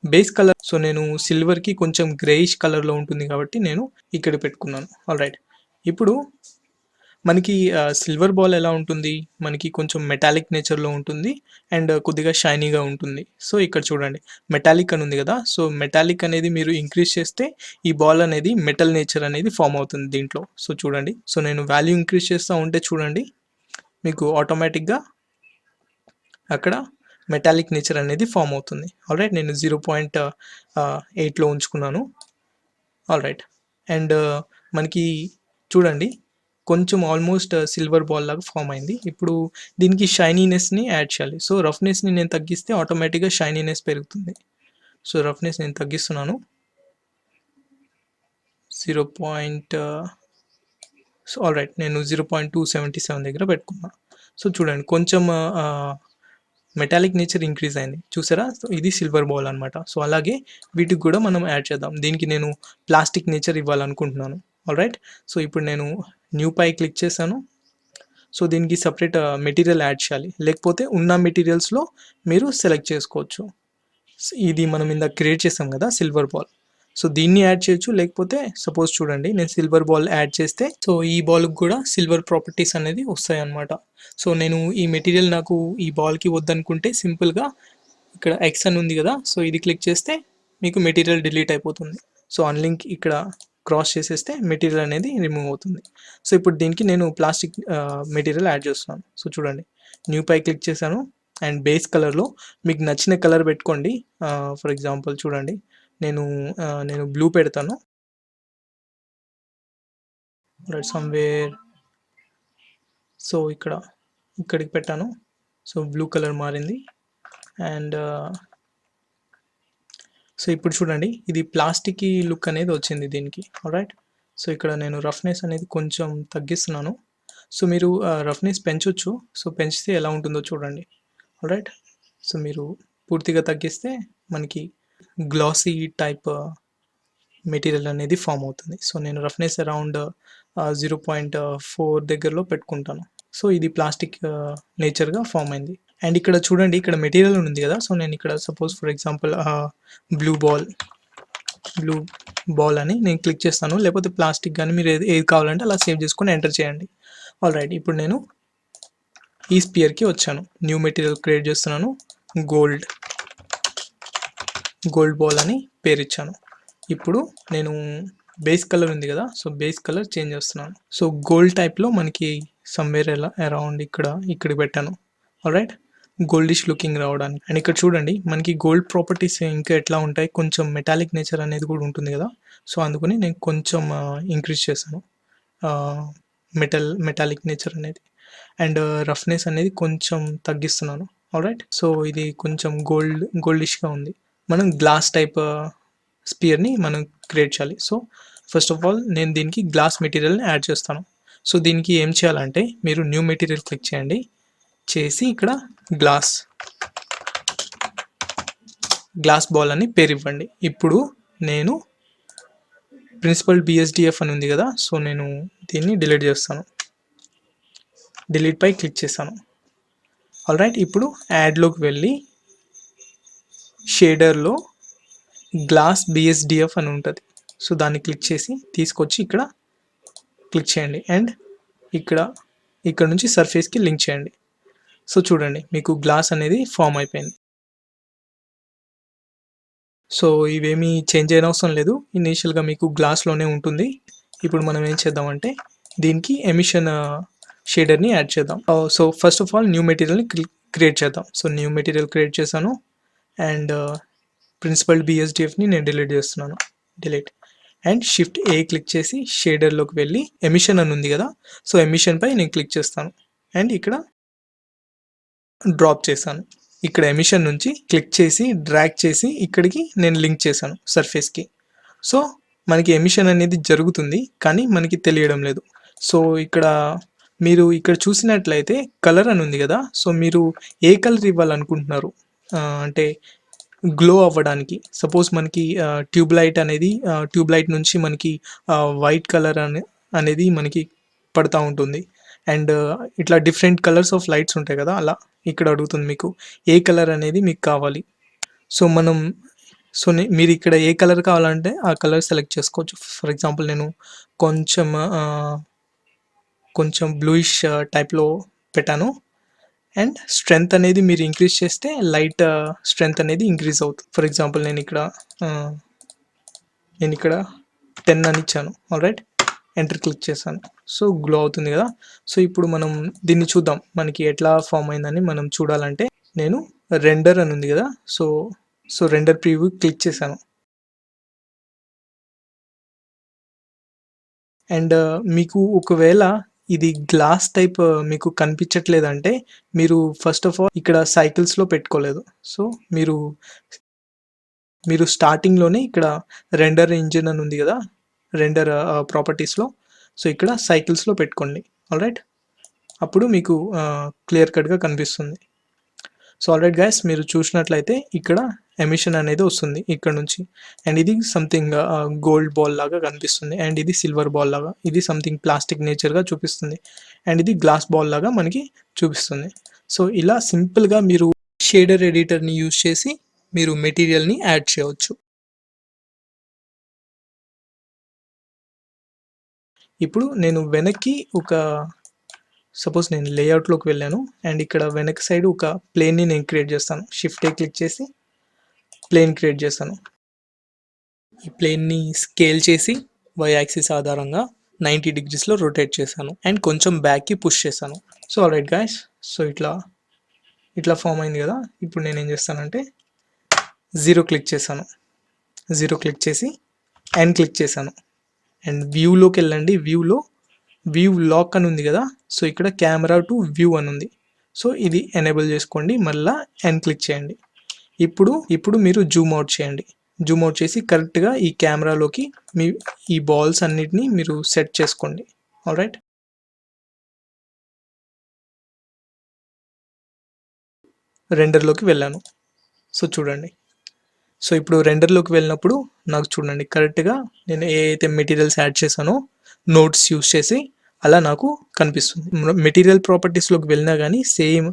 బేస్ కలర్, సో నేను సిల్వర్కి కొంచెం గ్రేయిష్ కలర్లో ఉంటుంది కాబట్టి నేను ఇక్కడ పెట్టుకున్నాను. ఆల్రైట్, ఇప్పుడు మనకి సిల్వర్ బాల్ ఎలా ఉంటుంది, మనకి కొంచెం మెటాలిక్ నేచర్లో ఉంటుంది అండ్ కొద్దిగా షైనీగా ఉంటుంది. సో ఇక్కడ చూడండి మెటాలిక్ అని ఉంది కదా, సో మెటాలిక్ అనేది మీరు ఇంక్రీజ్ చేస్తే ఈ బాల్ అనేది మెటల్ నేచర్ అనేది ఫామ్ అవుతుంది దీంట్లో. సో చూడండి, సో నేను వాల్యూ ఇంక్రీజ్ చేస్తూ ఉంటే చూడండి మీకు ఆటోమేటిక్గా అక్కడ మెటాలిక్ నేచర్ అనేది ఫామ్ అవుతుంది. ఆల్రైట్, నేను 0.8లో ఉంచుకున్నాను. ఆల్రైట్, అండ్ మనకి చూడండి కొంచెం ఆల్మోస్ట్ సిల్వర్ బాల్ లాగా ఫామ్ అయింది. ఇప్పుడు దీనికి షైనీనెస్ని యాడ్ చేయాలి. సో రఫ్నెస్ని నేను తగ్గిస్తే ఆటోమేటిక్గా షైనీనెస్ పెరుగుతుంది. సో రఫ్నెస్ నేను తగ్గిస్తున్నాను 0. సో ఆల్రైట్, నేను 0.277 దగ్గర పెట్టుకున్నాను. సో చూడండి కొంచెం మెటాలిక్ నేచర్ ఇంక్రీజ్ అయింది చూసారా. సో ఇది సిల్వర్ బాల్ అనమాట. సో అలాగే వీటికి కూడా మనం యాడ్ చేద్దాం. దీనికి నేను ప్లాస్టిక్ నేచర్ ఇవ్వాలనుకుంటున్నాను. ఆల్రైట్, సో ఇప్పుడు నేను న్యూ పై క్లిక్ చేశాను. సో దీనికి సపరేట్ మెటీరియల్ యాడ్ చేయాలి, లేకపోతే ఉన్న మెటీరియల్స్లో మీరు సెలెక్ట్ చేసుకోవచ్చు. ఇది మనం ఇందాక క్రియేట్ చేసాం కదా సిల్వర్ బాల్, సో దీన్ని యాడ్ చేయొచ్చు. లేకపోతే సపోజ్ చూడండి నేను సిల్వర్ బాల్ యాడ్ చేస్తే సో ఈ బాల్కి కూడా సిల్వర్ ప్రాపర్టీస్ అనేది వస్తాయి అన్నమాట. సో నేను ఈ మెటీరియల్ నాకు ఈ బాల్కి వద్దనుకుంటే సింపుల్గా ఇక్కడ ఎక్స్ అని ఉంది కదా, సో ఇది క్లిక్ చేస్తే మీకు మెటీరియల్ డిలీట్ అయిపోతుంది. సో అన్లింక్ ఇక్కడ క్రాస్ చేసేస్తే మెటీరియల్ అనేది రిమూవ్ అవుతుంది. సో ఇప్పుడు దీనికి నేను ప్లాస్టిక్ మెటీరియల్ యాడ్ చేస్తున్నాను. సో చూడండి న్యూ పై క్లిక్ చేశాను అండ్ బేస్ కలర్లో మీకు నచ్చిన కలర్ పెట్టుకోండి. ఫర్ ఎగ్జాంపుల్ చూడండి నేను బ్లూ పెడతాను. Right somewhere. సో ఇక్కడికి పెట్టాను. సో బ్లూ కలర్ మారింది. అండ్ సో ఇప్పుడు చూడండి, ఇది ప్లాస్టిక్ లుక్ అనేది వచ్చింది దీనికి. రైట్. సో ఇక్కడ నేను రఫ్నెస్ అనేది కొంచెం తగ్గిస్తున్నాను. సో మీరు రఫ్నెస్ పెంచొచ్చు. సో పెంచితే ఎలా ఉంటుందో చూడండి. రైట్. సో మీరు పూర్తిగా తగ్గిస్తే మనకి గ్లాసీ టైప్ మెటీరియల్ అనేది ఫామ్ అవుతుంది. సో నేను రఫ్నెస్ అరౌండ్ 0.4 దగ్గరలో పెట్టుకుంటాను. సో ఇది ప్లాస్టిక్ నేచర్గా ఫామ్ అయింది. అండ్ ఇక్కడ చూడండి, ఇక్కడ మెటీరియల్ ఉంది కదా. సో నేను ఇక్కడ suppose for example blue ball అని నేను క్లిక్ చేస్తాను. లేకపోతే ప్లాస్టిక్ కానీ మీరు ఏది కావాలంటే అలా సేవ్ చేసుకొని ఎంటర్ చేయండి. All right. ఇప్పుడు నేను ఈ స్పియర్కి వచ్చాను. న్యూ మెటీరియల్ క్రియేట్ చేస్తున్నాను. గోల్డ్ బాల్ అని పేరు ఇచ్చాను. ఇప్పుడు నేను బేస్ కలర్ ఉంది కదా. సో బేస్ కలర్ చేంజ్ చేస్తున్నాను. సో గోల్డ్ టైప్లో మనకి సమ్వేర్ అరౌండ్ ఇక్కడికి పెట్టాను. All right. గోల్డిష్ లుకింగ్ రావడానికి. అండ్ ఇక్కడ చూడండి, మనకి గోల్డ్ ప్రాపర్టీస్ ఇంకా ఎట్లా ఉంటాయి, కొంచెం మెటాలిక్ నేచర్ అనేది కూడా ఉంటుంది కదా. సో అందుకని నేను కొంచెం ఇంక్రీజ్ చేశాను మెటాలిక్ నేచర్ అనేది. అండ్ రఫ్నెస్ అనేది కొంచెం తగ్గిస్తున్నాను. All right. సో ఇది కొంచెం గోల్డిష్గా ఉంది. మనం గ్లాస్ టైప్ స్పియర్ని మనం క్రియేట్ చేయాలి. సో ఫస్ట్ ఆఫ్ ఆల్ నేను దీనికి గ్లాస్ మెటీరియల్ని యాడ్ చేస్తాను. సో దీనికి ఏం చేయాలంటే, మీరు న్యూ మెటీరియల్ క్లిక్ చేయండి. చేసి ఇక్కడ గ్లాస్ బాల్ అని పేరు ఇవ్వండి. ఇప్పుడు నేను ప్రిన్సిపల్ BSDF అని ఉంది కదా. సో నేను దీన్ని డిలీట్ చేస్తాను. డిలీట్ పై క్లిక్ చేశాను. All right. ఇప్పుడు యాడ్లోకి వెళ్ళి షేడర్లో గ్లాస్ BSDF అని ఉంటుంది. సో దాన్ని క్లిక్ చేసి తీసుకొచ్చి ఇక్కడ క్లిక్ చేయండి. అండ్ ఇక్కడ నుంచి సర్ఫేస్కి లింక్ చేయండి. సో చూడండి, మీకు గ్లాస్ అనేది ఫామ్ అయిపోయింది. సో ఇవేమీ చేంజ్ అయిన అవసరం లేదు. ఇనీషియల్గా మీకు గ్లాస్లోనే ఉంటుంది. ఇప్పుడు మనం ఏం చేద్దామంటే, దీనికి ఎమిషన్ షేడర్ని యాడ్ చేద్దాం. So first of all new మెటీరియల్ని క్రియేట్ చేద్దాం. సో న్యూ మెటీరియల్ క్రియేట్ చేశాను. అండ్ ప్రిన్సిపల్ BSDFని నేను డిలీట్ చేస్తున్నాను. Delete. And Shift A click చేసి షేడర్లోకి వెళ్ళి ఎమిషన్ అని ఉంది కదా. సో ఎమిషన్ పై నేను క్లిక్ చేస్తాను. అండ్ ఇక్కడ డ్రాప్ చేశాను. ఇక్కడ ఎమిషన్ నుంచి క్లిక్ చేసి డ్రాగ్ చేసి ఇక్కడికి నేను లింక్ చేశాను సర్ఫేస్కి. సో మనకి ఎమిషన్ అనేది జరుగుతుంది, కానీ మనకి తెలియడం లేదు. సో మీరు ఇక్కడ చూసినట్లయితే కలర్ అని ఉంది కదా. సో మీరు ఏ కలర్ ఇవ్వాలనుకుంటున్నారు అంటే గ్లో అవ్వడానికి? సపోజ్ మనకి ట్యూబ్ లైట్ నుంచి మనకి వైట్ కలర్ అనేది మనకి పడుతూ ఉంటుంది. అండ్ ఇట్లా డిఫరెంట్ కలర్స్ ఆఫ్ లైట్స్ ఉంటాయి కదా. అలా ఇక్కడ అడుగుతుంది మీకు ఏ కలర్ అనేది మీకు కావాలి. సో మీరు ఇక్కడ ఏ కలర్ కావాలంటే ఆ కలర్ సెలెక్ట్ చేసుకోవచ్చు. ఫర్ ఎగ్జాంపుల్ నేను కొంచెం బ్లూయిష్ టైప్లో పెట్టాను. అండ్ స్ట్రెంగ్త్ అనేది మీరు ఇంక్రీజ్ చేస్తే లైట్ స్ట్రెంగ్త్ అనేది ఇంక్రీజ్ అవుతుంది. ఫర్ ఎగ్జాంపుల్ నేను ఇక్కడ 10 అని ఇచ్చాను. All right. ఎంటర్ క్లిక్ చేశాను. సో గ్లో అవుతుంది కదా. సో ఇప్పుడు మనం దీన్ని చూద్దాం, మనకి ఎట్లా ఫామ్ అయిందని మనం చూడాలంటే నేను రెండర్ అని ఉంది కదా. సో రెండర్ ప్రివ్యూ క్లిక్ చేశాను. అండ్ మీకు ఒకవేళ ఇది గ్లాస్ టైప్ మీకు కనిపించట్లేదంటే మీరు ఫస్ట్ ఆఫ్ ఆల్ ఇక్కడ సైకిల్స్లో పెట్టుకోలేదు. సో మీరు స్టార్టింగ్లోనే ఇక్కడ రెండర్ ఇంజిన్ అని ఉంది కదా, రెండర్ ప్రాపర్టీస్లో. సో ఇక్కడ సైకిల్స్లో పెట్టుకోండి. All right. అప్పుడు మీకు క్లియర్ కట్గా కనిపిస్తుంది. సో ఆల్ రైట్ గైస్, మీరు చూసినట్లయితే ఇక్కడ ఎమిషన్ అనేది వస్తుంది ఇక్కడ నుంచి. అండ్ ఇది సంథింగ్ గోల్డ్ బాల్ లాగా కనిపిస్తుంది. అండ్ ఇది సిల్వర్ బాల్ లాగా, ఇది సంథింగ్ ప్లాస్టిక్ నేచర్గా చూపిస్తుంది. అండ్ ఇది గ్లాస్ బాల్ లాగా మనకి చూపిస్తుంది. సో ఇలా సింపుల్గా మీరు షేడర్ ఎడిటర్ని యూజ్ చేసి మీరు మెటీరియల్ని యాడ్ చేయవచ్చు. ఇప్పుడు నేను వెనక్కి సపోజ్ నేను లేఅవుట్లోకి వెళ్ళాను. అండ్ ఇక్కడ వెనక్ సైడ్ ఒక ప్లేన్ని నేను క్రియేట్ చేస్తాను. Shift A క్లిక్ చేసి ప్లేన్ క్రియేట్ చేస్తాను. ఈ ప్లేన్ని స్కేల్ చేసి Y యాక్సిస్ ఆధారంగా 90 degreesలో రొటేట్ చేశాను. అండ్ కొంచెం బ్యాక్కి పుష్ చేశాను. So all right guys, so ఇట్లా ఫామ్ అయింది కదా. ఇప్పుడు నేను ఏం చేస్తానంటే 0 క్లిక్ చేశాను. 0 క్లిక్ చేసి N క్లిక్ చేశాను. అండ్ వ్యూలోకి వెళ్ళండి. వ్యూలో వ్యూ లాక్ అని ఉంది కదా, సో ఇక్కడ కెమెరా టు వ్యూ అని ఉంది. సో ఇది ఎనేబుల్ చేసుకోండి, మళ్ళీ అండ్ క్లిక్ చేయండి. ఇప్పుడు మీరు జూమ్ అవుట్ చేయండి. జూమ్ అవుట్ చేసి కరెక్ట్గా ఈ కెమెరాలోకి మీ ఈ బాల్స్ అన్నిటిని మీరు సెట్ చేసుకోండి. ఆల్రైట్, రెండర్లోకి వెళ్ళాను. సో చూడండి, సో ఇప్పుడు రెండర్లోకి వెళ్ళినప్పుడు నాకు చూడండి కరెక్ట్గా నేను ఏ అయితే మెటీరియల్స్ యాడ్ చేశానో నోట్స్ యూస్ చేసి అలా నాకు కనిపిస్తుంది. మెటీరియల్ ప్రాపర్టీస్లోకి వెళ్ళినా కానీ సేమ్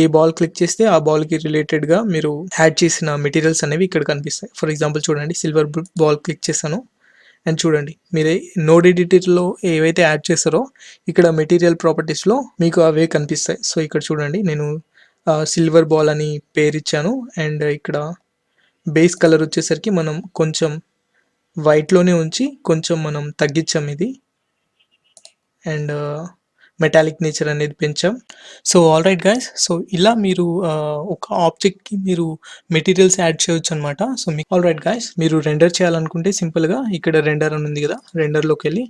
ఏ బాల్ క్లిక్ చేస్తే ఆ బాల్కి రిలేటెడ్గా మీరు యాడ్ చేసిన మెటీరియల్స్ అనేవి ఇక్కడ కనిపిస్తాయి. ఫర్ ఎగ్జాంపుల్ చూడండి, సిల్వర్ బాల్ క్లిక్ చేశాను అండ్ చూడండి మీరే నోడ్ ఎడిటర్లో ఏవైతే యాడ్ చేస్తారో ఇక్కడ మెటీరియల్ ప్రాపర్టీస్లో మీకు అవే కనిపిస్తాయి. సో ఇక్కడ చూడండి నేను సిల్వర్ బాల్ అని పేరు ఇచ్చాను అండ్ ఇక్కడ బేస్ కలర్ వచ్చేసరికి మనం కొంచెం వైట్లోనే ఉంచి కొంచెం మనం తగ్గించాం ఇది అండ్ మెటాలిక్ నేచర్ అనేది పెంచాం. So all right guys, so ఇలా మీరు ఒక ఆబ్జెక్ట్కి మీరు మెటీరియల్స్ యాడ్ చేయొచ్చు అనమాట. సో మీకు ఆల్ రైట్ గైస్, మీరు రెండర్ చేయాలనుకుంటే సింపుల్గా ఇక్కడ రెండర్ అని ఉంది కదా, రెండర్లోకి వెళ్ళి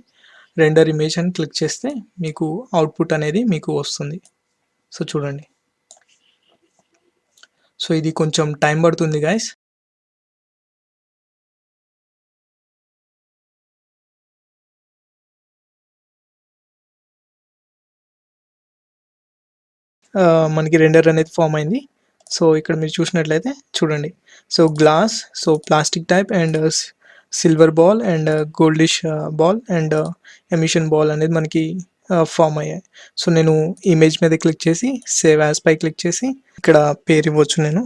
రెండర్ ఇమేజ్ అని క్లిక్ చేస్తే మీకు అవుట్పుట్ అనేది మీకు వస్తుంది. సో చూడండి, సో ఇది కొంచెం టైం పడుతుంది గైస్. మనకి రెండర్ అనేది ఫామ్ అయింది. సో ఇక్కడ మీరు చూసినట్లయితే చూడండి, so glass, so plastic type and silver ball and goldish ball and emission ball అనేది మనకి ఫామ్ అయ్యాయి. సో నేను ఇమేజ్ మీద క్లిక్ చేసి సేవ్ యాజ్ పై క్లిక్ చేసి ఇక్కడ పేరు ఇవ్వచ్చు. నేను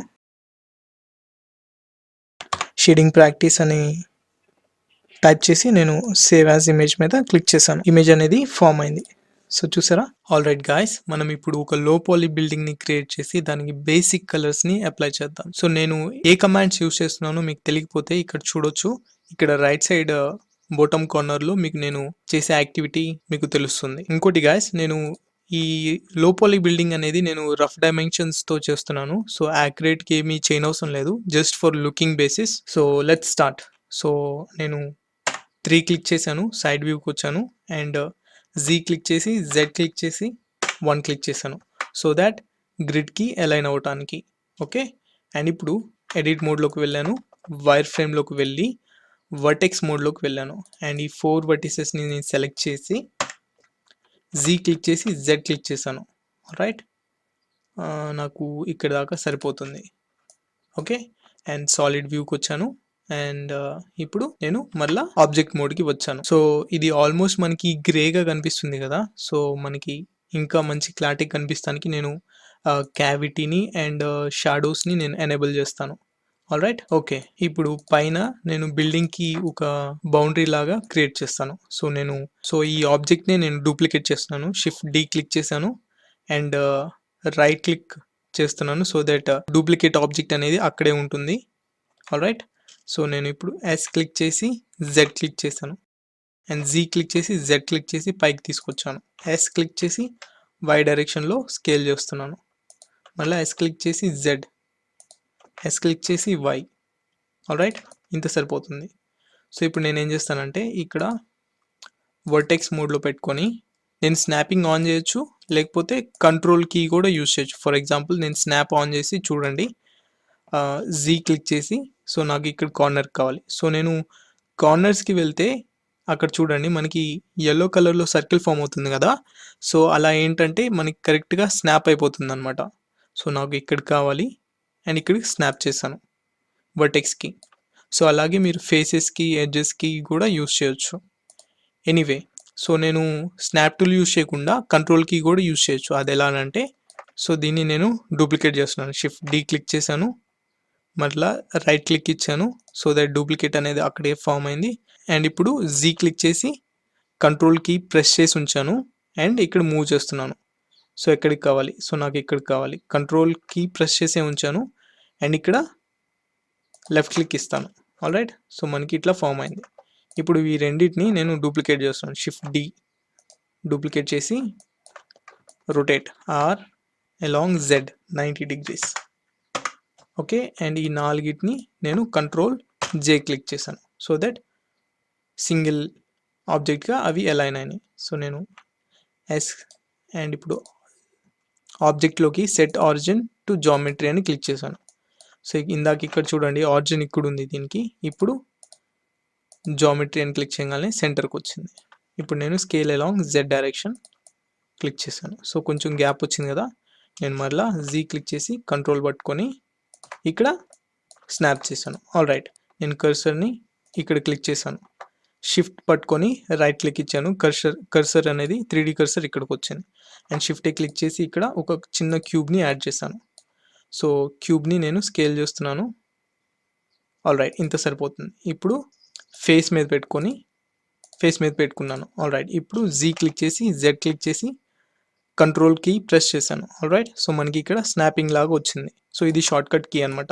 షేడింగ్ ప్రాక్టీస్ అని టైప్ చేసి నేను సేవ్ యాజ్ ఇమేజ్ మీద క్లిక్ చేశాను. ఇమేజ్ అనేది ఫామ్ అయింది. సో చూసారా. ఆల్ రైట్ గాయస్, మనం ఇప్పుడు ఒక లో పాలీ బిల్డింగ్ ని క్రియేట్ చేసి దానికి బేసిక్ కలర్స్ ని అప్లై చేద్దాం. సో నేను ఏ కమాండ్స్ యూస్ చేస్తున్నానో మీకు తెలియకపోతే ఇక్కడ చూడొచ్చు. ఇక్కడ రైట్ సైడ్ బాటమ్ కార్నర్ లో మీకు నేను చేసే యాక్టివిటీ మీకు తెలుస్తుంది. ఇంకోటి గాయస్, నేను ఈ లో పాలీ బిల్డింగ్ అనేది నేను రఫ్ డైమెన్షన్స్ తో చేస్తున్నాను. సో యాక్యురేట్ కి ఏమీ చేయనవసరం లేదు, just for looking basis. So let's start. So నేను 3 క్లిక్ చేశాను, సైడ్ వ్యూకి వచ్చాను అండ్ Z క్లిక్ చేసి Z క్లిక్ చేసి 1 క్లిక్ చేశాను, సో దాట్ గ్రిడ్కి అలైన్ అవ్వటానికి. ఓకే, అండ్ ఇప్పుడు ఎడిట్ మోడ్లోకి వెళ్ళాను, వైర్ ఫ్రేమ్లోకి వెళ్ళి వర్టెక్స్ మోడ్లోకి వెళ్ళాను అండ్ ఈ 4 వర్టిసెస్ని నేను సెలెక్ట్ చేసి Z క్లిక్ చేసి Z క్లిక్ చేశాను. రైట్, నాకు ఇక్కడ దాకా సరిపోతుంది. ఓకే, అండ్ సాలిడ్ వ్యూకి వచ్చాను అండ్ ఇప్పుడు నేను మళ్ళీ ఆబ్జెక్ట్ మోడ్కి వచ్చాను. సో ఇది ఆల్మోస్ట్ మనకి గ్రేగా కనిపిస్తుంది కదా, సో మనకి ఇంకా మంచి క్లారిటీ కనిపిస్తానికి నేను క్యావిటీని అండ్ షాడోస్ని నేను ఎనేబుల్ చేస్తాను. ఆల్ రైట్, ఓకే, ఇప్పుడు పైన నేను బిల్డింగ్కి ఒక బౌండరీ లాగా క్రియేట్ చేస్తాను. సో ఈ ఆబ్జెక్ట్ని నేను డూప్లికేట్ చేస్తున్నాను. షిఫ్ట్ D క్లిక్ చేశాను అండ్ రైట్ క్లిక్ చేస్తున్నాను సో దట్ డూప్లికేట్ ఆబ్జెక్ట్ అనేది అక్కడే ఉంటుంది. ఆల్ రైట్, సో నేను ఇప్పుడు S క్లిక్ చేసి Z క్లిక్ చేశాను అండ్ Z క్లిక్ చేసి Z క్లిక్ చేసి పైకి తీసుకొచ్చాను. S క్లిక్ చేసి Y డైరెక్షన్లో స్కేల్ చేస్తున్నాను. మళ్ళీ S క్లిక్ చేసి Z, S క్లిక్ చేసి Y. ఆల్ రైట్, ఇంత సరిపోతుంది. సో ఇప్పుడు నేను ఏం చేస్తానంటే ఇక్కడ వర్టెక్స్ మోడ్లో పెట్టుకొని నేను స్నాపింగ్ ఆన్ చేయొచ్చు, లేకపోతే కంట్రోల్ కీ కూడా యూజ్ చేయొచ్చు. ఫర్ ఎగ్జాంపుల్ నేను స్నాప్ ఆన్ చేసి చూడండి, Z క్లిక్ చేసి సో నాకు ఇక్కడ కార్నర్ కావాలి. సో నేను కార్నర్స్కి వెళ్తే అక్కడ చూడండి మనకి ఎల్లో కలర్లో సర్కిల్ ఫామ్ అవుతుంది కదా, సో అలా ఏంటంటే మనకి కరెక్ట్గా స్నాప్ అయిపోతుంది అనమాట. సో నాకు ఇక్కడ కావాలి అండ్ ఇక్కడికి స్నాప్ చేశాను వర్టెక్స్కి. సో అలాగే మీరు ఫేసెస్కి ఎడ్జెస్కి కూడా యూస్ చేయొచ్చు. ఎనీవే, సో నేను స్నాప్ టూల్ యూస్ చేయకుండా కంట్రోల్ కీ కూడా యూస్ చేయొచ్చు. అది ఎలా అంటే, సో దీన్ని నేను డూప్లికేట్ చేస్తున్నాను. షిఫ్ట్ D క్లిక్ చేశాను, మళ్ళీ రైట్ క్లిక్ ఇచ్చాను సో దట్ డూప్లికేట్ అనేది అక్కడే ఫామ్ అయింది. అండ్ ఇప్పుడు Z క్లిక్ చేసి కంట్రోల్ కీ ప్రెస్ చేసి ఉంచాను అండ్ ఇక్కడ మూవ్ చేస్తున్నాను. సో ఎక్కడికి కావాలి, సో నాకు ఇక్కడికి కావాలి. కంట్రోల్ కీ ప్రెస్ చేసే ఉంచాను అండ్ ఇక్కడ లెఫ్ట్ క్లిక్ ఇస్తాను. ఆల్ రైట్, సో మనకి ఇట్లా ఫామ్ అయింది. ఇప్పుడు ఈ రెండింటిని నేను డూప్లికేట్ చేస్తున్నాను. షిఫ్ట్ D డూప్లికేట్ చేసి rotate R along Z 90 degrees. Okay, and ఈ నాలుగిటిని నేను కంట్రోల్ J క్లిక్ చేశాను సో దట్ సింగిల్ ఆబ్జెక్ట్గా అవి అలైన్ అయినాయి. సో నేను ఎస్ అండ్ ఇప్పుడు ఆబ్జెక్ట్లోకి సెట్ ఆరిజిన్ టు జామెట్రీ అని క్లిక్ చేశాను. సో ఇందాక ఇక్కడ చూడండి ఆరిజిన్ ఇక్కడ ఉంది దీనికి, ఇప్పుడు జామెట్రీ అని క్లిక్ చేయగానే సెంటర్కి వచ్చింది. ఇప్పుడు నేను scale along Z direction click చేశాను. సో కొంచెం గ్యాప్ వచ్చింది కదా, నేను మరలా జీ క్లిక్ చేసి కంట్రోల్ పట్టుకొని ఇక్కడ స్నాప్ చేశాను. ఆల్ రైట్, నేను కర్సర్ని ఇక్కడ క్లిక్ చేశాను, షిఫ్ట్ పట్టుకొని రైట్ క్లిక్ ఇచ్చాను, కర్సర్ అనేది 3D కర్సర్ ఇక్కడికి వచ్చింది. అండ్ షిఫ్ట్ క్లిక్ చేసి ఇక్కడ ఒక చిన్న క్యూబ్ని యాడ్ చేశాను. సో క్యూబ్ని నేను స్కేల్ చేస్తున్నాను. ఆల్ రైట్, ఇంత సరిపోతుంది. ఇప్పుడు ఫేస్ మీద పెట్టుకున్నాను. ఆల్ రైట్, ఇప్పుడు జీ క్లిక్ చేసి జెడ్ క్లిక్ చేసి కంట్రోల్ కీ ప్రెస్ చేశాను. ఆల్ రైట్, సో మనకి ఇక్కడ స్నాపింగ్ లాగా వచ్చింది. సో ఇది షార్ట్ కట్ కీ అనమాట.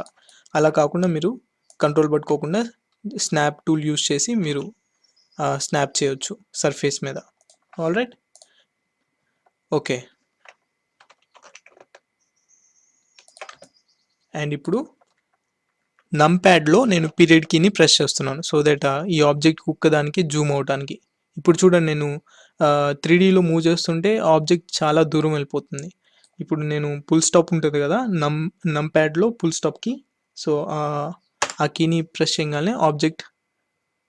అలా కాకుండా మీరు కంట్రోల్ పట్టుకోకుండా స్నాప్ టూల్ యూజ్ చేసి మీరు స్నాప్ చేయొచ్చు సర్ఫేస్ మీద. All right, okay. అండ్ ఇప్పుడు నంప్యాడ్లో నేను పీరియడ్ కీని ప్రెస్ చేస్తున్నాను సో దట్ ఈ ఆబ్జెక్ట్ కుక్కదానికి జూమ్ అవడానికి. ఇప్పుడు చూడండి, నేను 3Dలో మూవ్ చేస్తుంటే ఆబ్జెక్ట్ చాలా దూరం వెళ్ళిపోతుంది. ఇప్పుడు నేను ఫుల్ స్టాప్ ఉంటుంది కదా నంప్యాడ్లో ఫుల్ స్టాప్కి, సో ఆ కీని ప్రెస్ చేయగానే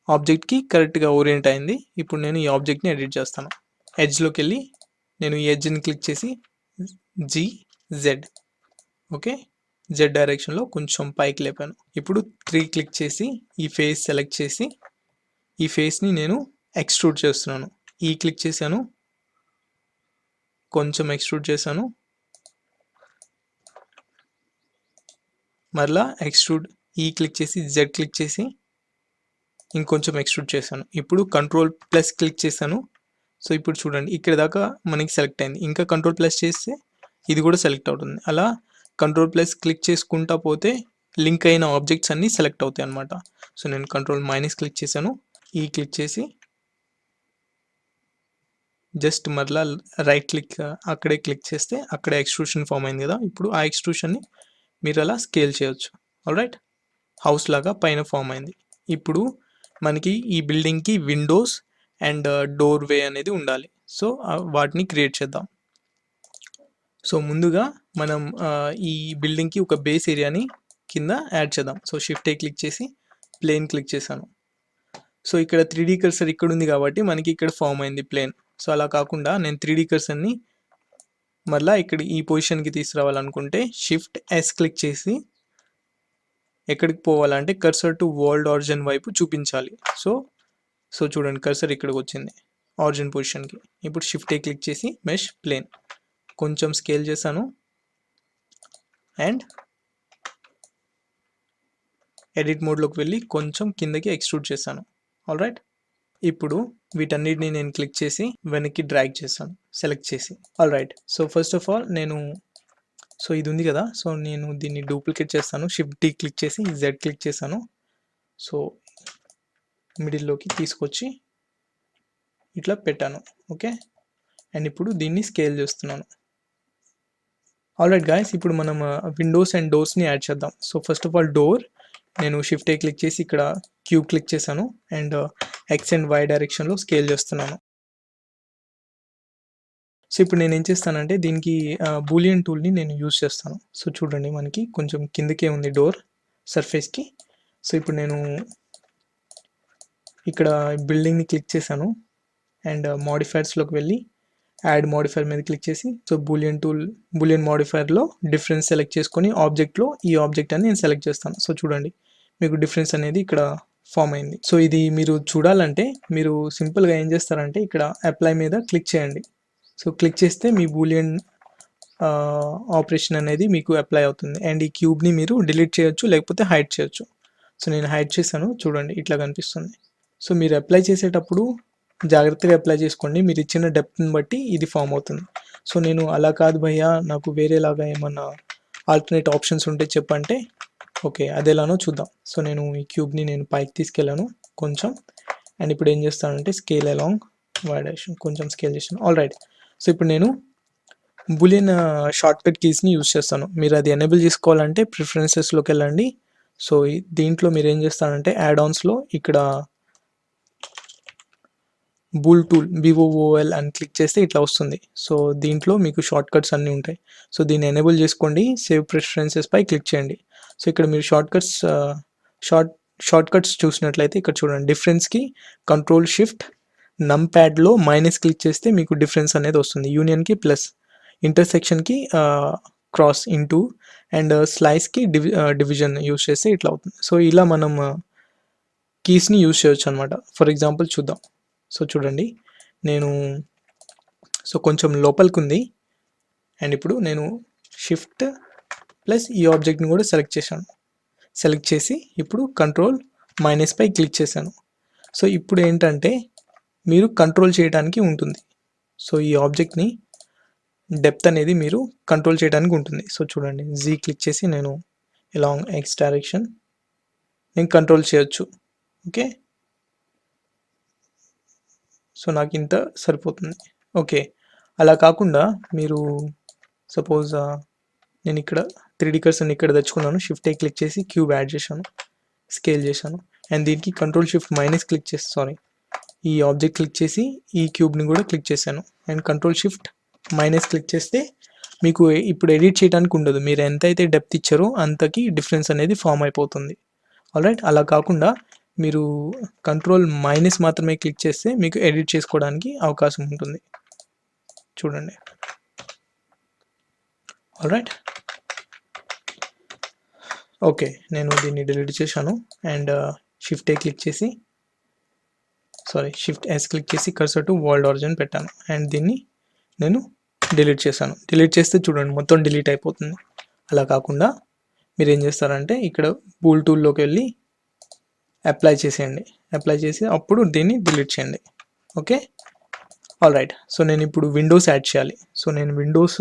ఆబ్జెక్ట్కి కరెక్ట్గా ఓరియంట్ అయింది. ఇప్పుడు నేను ఈ ఆబ్జెక్ట్ని ఎడిట్ చేస్తాను. ఎడ్జ్లోకి వెళ్ళి నేను ఈ ఎడ్జ్ని క్లిక్ చేసి జెడ్, ఓకే, జెడ్ డైరెక్షన్లో కొంచెం పైకి లేపాను. ఇప్పుడు 3 క్లిక్ చేసి ఈ ఫేస్ సెలెక్ట్ చేసి ఈ ఫేస్ని నేను ఎక్స్ట్రూడ్ చేస్తున్నాను. ఈ క్లిక్ చేశాను, కొంచెం ఎక్స్ట్రూడ్ చేశాను, మరలా ఎక్స్ట్రూడ్, ఈ క్లిక్ చేసి జెడ్ క్లిక్ చేసి ఇంకొంచెం ఎక్స్ట్రూడ్ చేశాను. ఇప్పుడు కంట్రోల్ ప్లస్ క్లిక్ చేశాను. సో ఇప్పుడు చూడండి ఇక్కడ దాకా మనకి సెలెక్ట్ అయింది. ఇంకా కంట్రోల్ ప్లస్ చేస్తే ఇది కూడా సెలెక్ట్ అవుతుంది. అలా కంట్రోల్ ప్లస్ క్లిక్ చేసుకుంటా పోతే లింక్ అయిన ఆబ్జెక్ట్స్ అన్నీ సెలెక్ట్ అవుతాయి అన్నమాట. సో నేను కంట్రోల్ మైనస్ క్లిక్ చేశాను, ఈ క్లిక్ చేసి జస్ట్ మరలా రైట్ క్లిక్ అక్కడే క్లిక్ చేస్తే అక్కడే ఎక్స్ట్రూషన్ ఫామ్ అయింది కదా. ఇప్పుడు ఆ ఎక్స్ట్రూషన్ని మీరు అలా స్కేల్ చేయొచ్చు. ఆల్ రైట్, హౌస్ లాగా పైన ఫామ్ అయింది. ఇప్పుడు మనకి ఈ బిల్డింగ్కి విండోస్ అండ్ డోర్ వే అనేది ఉండాలి. సో వాటిని క్రియేట్ చేద్దాం. సో ముందుగా మనం ఈ బిల్డింగ్కి ఒక బేస్ ఏరియాని కింద యాడ్ చేద్దాం. సో షిఫ్ట్ క్లిక్ చేసి ప్లేన్ క్లిక్ చేశాను. సో ఇక్కడ 3D కర్సర్ ఇక్కడ ఉంది కాబట్టి మనకి ఇక్కడ ఫామ్ అయింది ప్లేన్. సో అలా కాకుండా నేను 3D కర్సర్ని మళ్ళీ ఇక్కడ ఈ పొజిషన్కి తీసుకురావాలనుకుంటే షిఫ్ట్ ఎస్ క్లిక్ చేసి ఎక్కడికి పోవాలంటే కర్సర్ టు వరల్డ్ ఆరిజిన్ వైపు చూపించాలి. సో చూడండి కర్సర్ ఇక్కడికి వచ్చింది ఆరిజిన్ పొజిషన్కి. ఇప్పుడు షిఫ్ట్ క్లిక్ చేసి మెష్ ప్లేన్ కొంచెం స్కేల్ చేశాను అండ్ ఎడిట్ మోడ్లోకి వెళ్ళి కొంచెం కిందకి ఎక్స్ట్రూడ్ చేశాను. ఆల్ రైట్, ఇప్పుడు వీటన్నిటిని నేను క్లిక్ చేసి వెనక్కి డ్రాగ్ చేశాను సెలెక్ట్ చేసి. All right, so first of all నేను సో ఇది ఉంది కదా, సో నేను దీన్ని డూప్లికేట్ చేస్తాను. షిఫ్ట్ డి క్లిక్ చేసి జెడ్ క్లిక్ చేశాను. సో మిడిల్లోకి తీసుకొచ్చి ఇట్లా పెట్టాను. ఓకే, అండ్ ఇప్పుడు దీన్ని స్కేల్ చేస్తున్నాను. ఆల్ రైట్ గాయస్, ఇప్పుడు మనం విండోస్ అండ్ డోర్స్ని యాడ్ చేద్దాం. So first of all door నేను షిఫ్ట్ క్లిక్ చేసి ఇక్కడ క్యూబ్ క్లిక్ చేశాను అండ్ ఎక్స్ అండ్ వై డైరెక్షన్లో స్కేల్ చేస్తున్నాను. సో ఇప్పుడు నేను ఏం చేస్తానంటే దీనికి బూలియన్ టూల్ని నేను యూజ్ చేస్తాను. సో చూడండి మనకి కొంచెం కిందకే ఉంది డోర్ సర్ఫేస్కి. సో ఇప్పుడు నేను ఇక్కడ బిల్డింగ్ని క్లిక్ చేశాను అండ్ మోడిఫైర్స్లోకి వెళ్ళి యాడ్ మోడిఫైర్ మీద క్లిక్ చేసి సో బూలియన్ మోడిఫైర్లో డిఫరెన్స్ సెలెక్ట్ చేసుకొని ఆబ్జెక్ట్లో ఈ ఆబ్జెక్ట్ అని నేను సెలెక్ట్ చేస్తాను. సో చూడండి మీకు డిఫరెన్స్ అనేది ఇక్కడ ఫామ్ అయింది. సో ఇది మీరు చూడాలంటే మీరు సింపుల్గా ఏం చేస్తారంటే ఇక్కడ అప్లై మీద క్లిక్ చేయండి. సో క్లిక్ చేస్తే మీ బూలియన్ ఆపరేషన్ అనేది మీకు అప్లై అవుతుంది అండ్ ఈ క్యూబ్ని మీరు డిలీట్ చేయొచ్చు లేకపోతే హైడ్ చేయొచ్చు. సో నేను హైడ్ చేశాను, చూడండి ఇట్లా కనిపిస్తుంది. సో మీరు అప్లై చేసేటప్పుడు జాగ్రత్తగా అప్లై చేసుకోండి, మీరు ఇచ్చిన డెప్త్ని బట్టి ఇది ఫామ్ అవుతుంది. సో నేను అలా కాదు భయ్యా నాకు వేరేలాగా ఏమన్నా ఆల్టర్నేట్ ఆప్షన్స్ ఉంటే చెప్పంటే ఓకే అదేలానో చూద్దాం. సో నేను ఈ క్యూబ్ని నేను పైకి తీసుకెళ్ళాను కొంచెం అండ్ ఇప్పుడు ఏం చేస్తానంటే స్కేల్ అలాంగ్ వై డైరెక్షన్ కొంచెం స్కేల్ చేశాను. ఆల్ రైట్, సో ఇప్పుడు నేను బూలియన్ షార్ట్కట్ కీస్ని యూజ్ చేస్తాను. మీరు అది ఎనేబుల్ చేసుకోవాలంటే ప్రిఫరెన్సెస్లోకి వెళ్ళండి. సో దీంట్లో మీరు ఏం చేస్తారంటే యాడ్ ఆన్స్లో ఇక్కడ బూల్ టూల్ BOOL అని క్లిక్ చేస్తే ఇట్లా వస్తుంది. సో దీంట్లో మీకు షార్ట్ కట్స్ అన్నీ ఉంటాయి. సో దీన్ని ఎనేబుల్ చేసుకోండి. సేవ్ ప్రిఫరెన్సెస్ పై క్లిక్ చేయండి. సో ఇక్కడ మీరు షార్ట్ కట్స్ చూసినట్లయితే ఇక్కడ చూడండి, డిఫరెన్స్కి కంట్రోల్ షిఫ్ట్ నంప్యాడ్లో మైనస్ క్లిక్ చేస్తే మీకు డిఫరెన్స్ అనేది వస్తుంది. యూనియన్కి ప్లస్, ఇంటర్సెక్షన్కి క్రాస్ ఇంటూ, అండ్ స్లైస్కి డివిజన్ యూస్ చేస్తే ఇట్లా అవుతుంది. సో ఇలా మనం కీస్ని యూస్ చేయొచ్చు అనమాట. ఫర్ ఎగ్జాంపుల్ చూద్దాం. సో చూడండి, నేను కొంచెం లోపలికి ఉంది, అండ్ ఇప్పుడు నేను షిఫ్ట్ ప్లస్ ఈ ఆబ్జెక్ట్ని కూడా సెలెక్ట్ చేసి ఇప్పుడు కంట్రోల్ మైనస్ పై క్లిక్ చేశాను. సో ఇప్పుడు ఏంటంటే మీరు కంట్రోల్ చేయడానికి ఉంటుంది. సో ఈ ఆబ్జెక్ట్ని డెప్త్ అనేది మీరు కంట్రోల్ చేయడానికి ఉంటుంది. సో చూడండి, జీ క్లిక్ చేసి నేను అలాంగ్ ఎక్స్ డైరెక్షన్ నేను కంట్రోల్ చేయొచ్చు. ఓకే, సో నాకు ఇంత సరిపోతుంది. ఓకే, అలా కాకుండా మీరు సపోజ్ నేను ఇక్కడ 3D కర్సర్ని ఇక్కడ తెచ్చుకున్నాను, షిఫ్ట్ క్లిక్ చేసి క్యూబ్ యాడ్ చేశాను, స్కేల్ చేశాను, అండ్ దీనికి కంట్రోల్ షిఫ్ట్ మైనస్ క్లిక్ చేసి ఈ ఆబ్జెక్ట్ క్లిక్ చేసి ఈ క్యూబ్ని కూడా క్లిక్ చేశాను, and control shift minus click చేస్తే మీకు ఇప్పుడు ఎడిట్ చేయడానికి ఉండదు. మీరు ఎంతైతే డెప్త్ ఇచ్చారో అంతకి డిఫరెన్స్ అనేది ఫామ్ అయిపోతుంది. ఆల్రైట్, అలా కాకుండా మీరు కంట్రోల్ మైనస్ మాత్రమే క్లిక్ చేస్తే మీకు ఎడిట్ చేసుకోవడానికి అవకాశం ఉంటుంది. చూడండి. ఆల్రైట్, ఓకే, నేను దీన్ని డిలీట్ చేశాను, అండ్ షిఫ్ట్ ఎస్ క్లిక్ చేసి కర్సర్ టు వరల్డ్ ఆరిజిన్ పెట్టాను, అండ్ దీన్ని నేను డిలీట్ చేశాను. డిలీట్ చేస్తే చూడండి మొత్తం డిలీట్ అయిపోతుంది. అలా కాకుండా మీరు ఏం చేస్తారంటే ఇక్కడ బూల్ టూల్లోకి వెళ్ళి అప్లై చేసి అప్పుడు దీన్ని డిలీట్ చేయండి. Okay, alright. సో నేను ఇప్పుడు విండోస్ యాడ్ చేయాలి. సో నేను విండోస్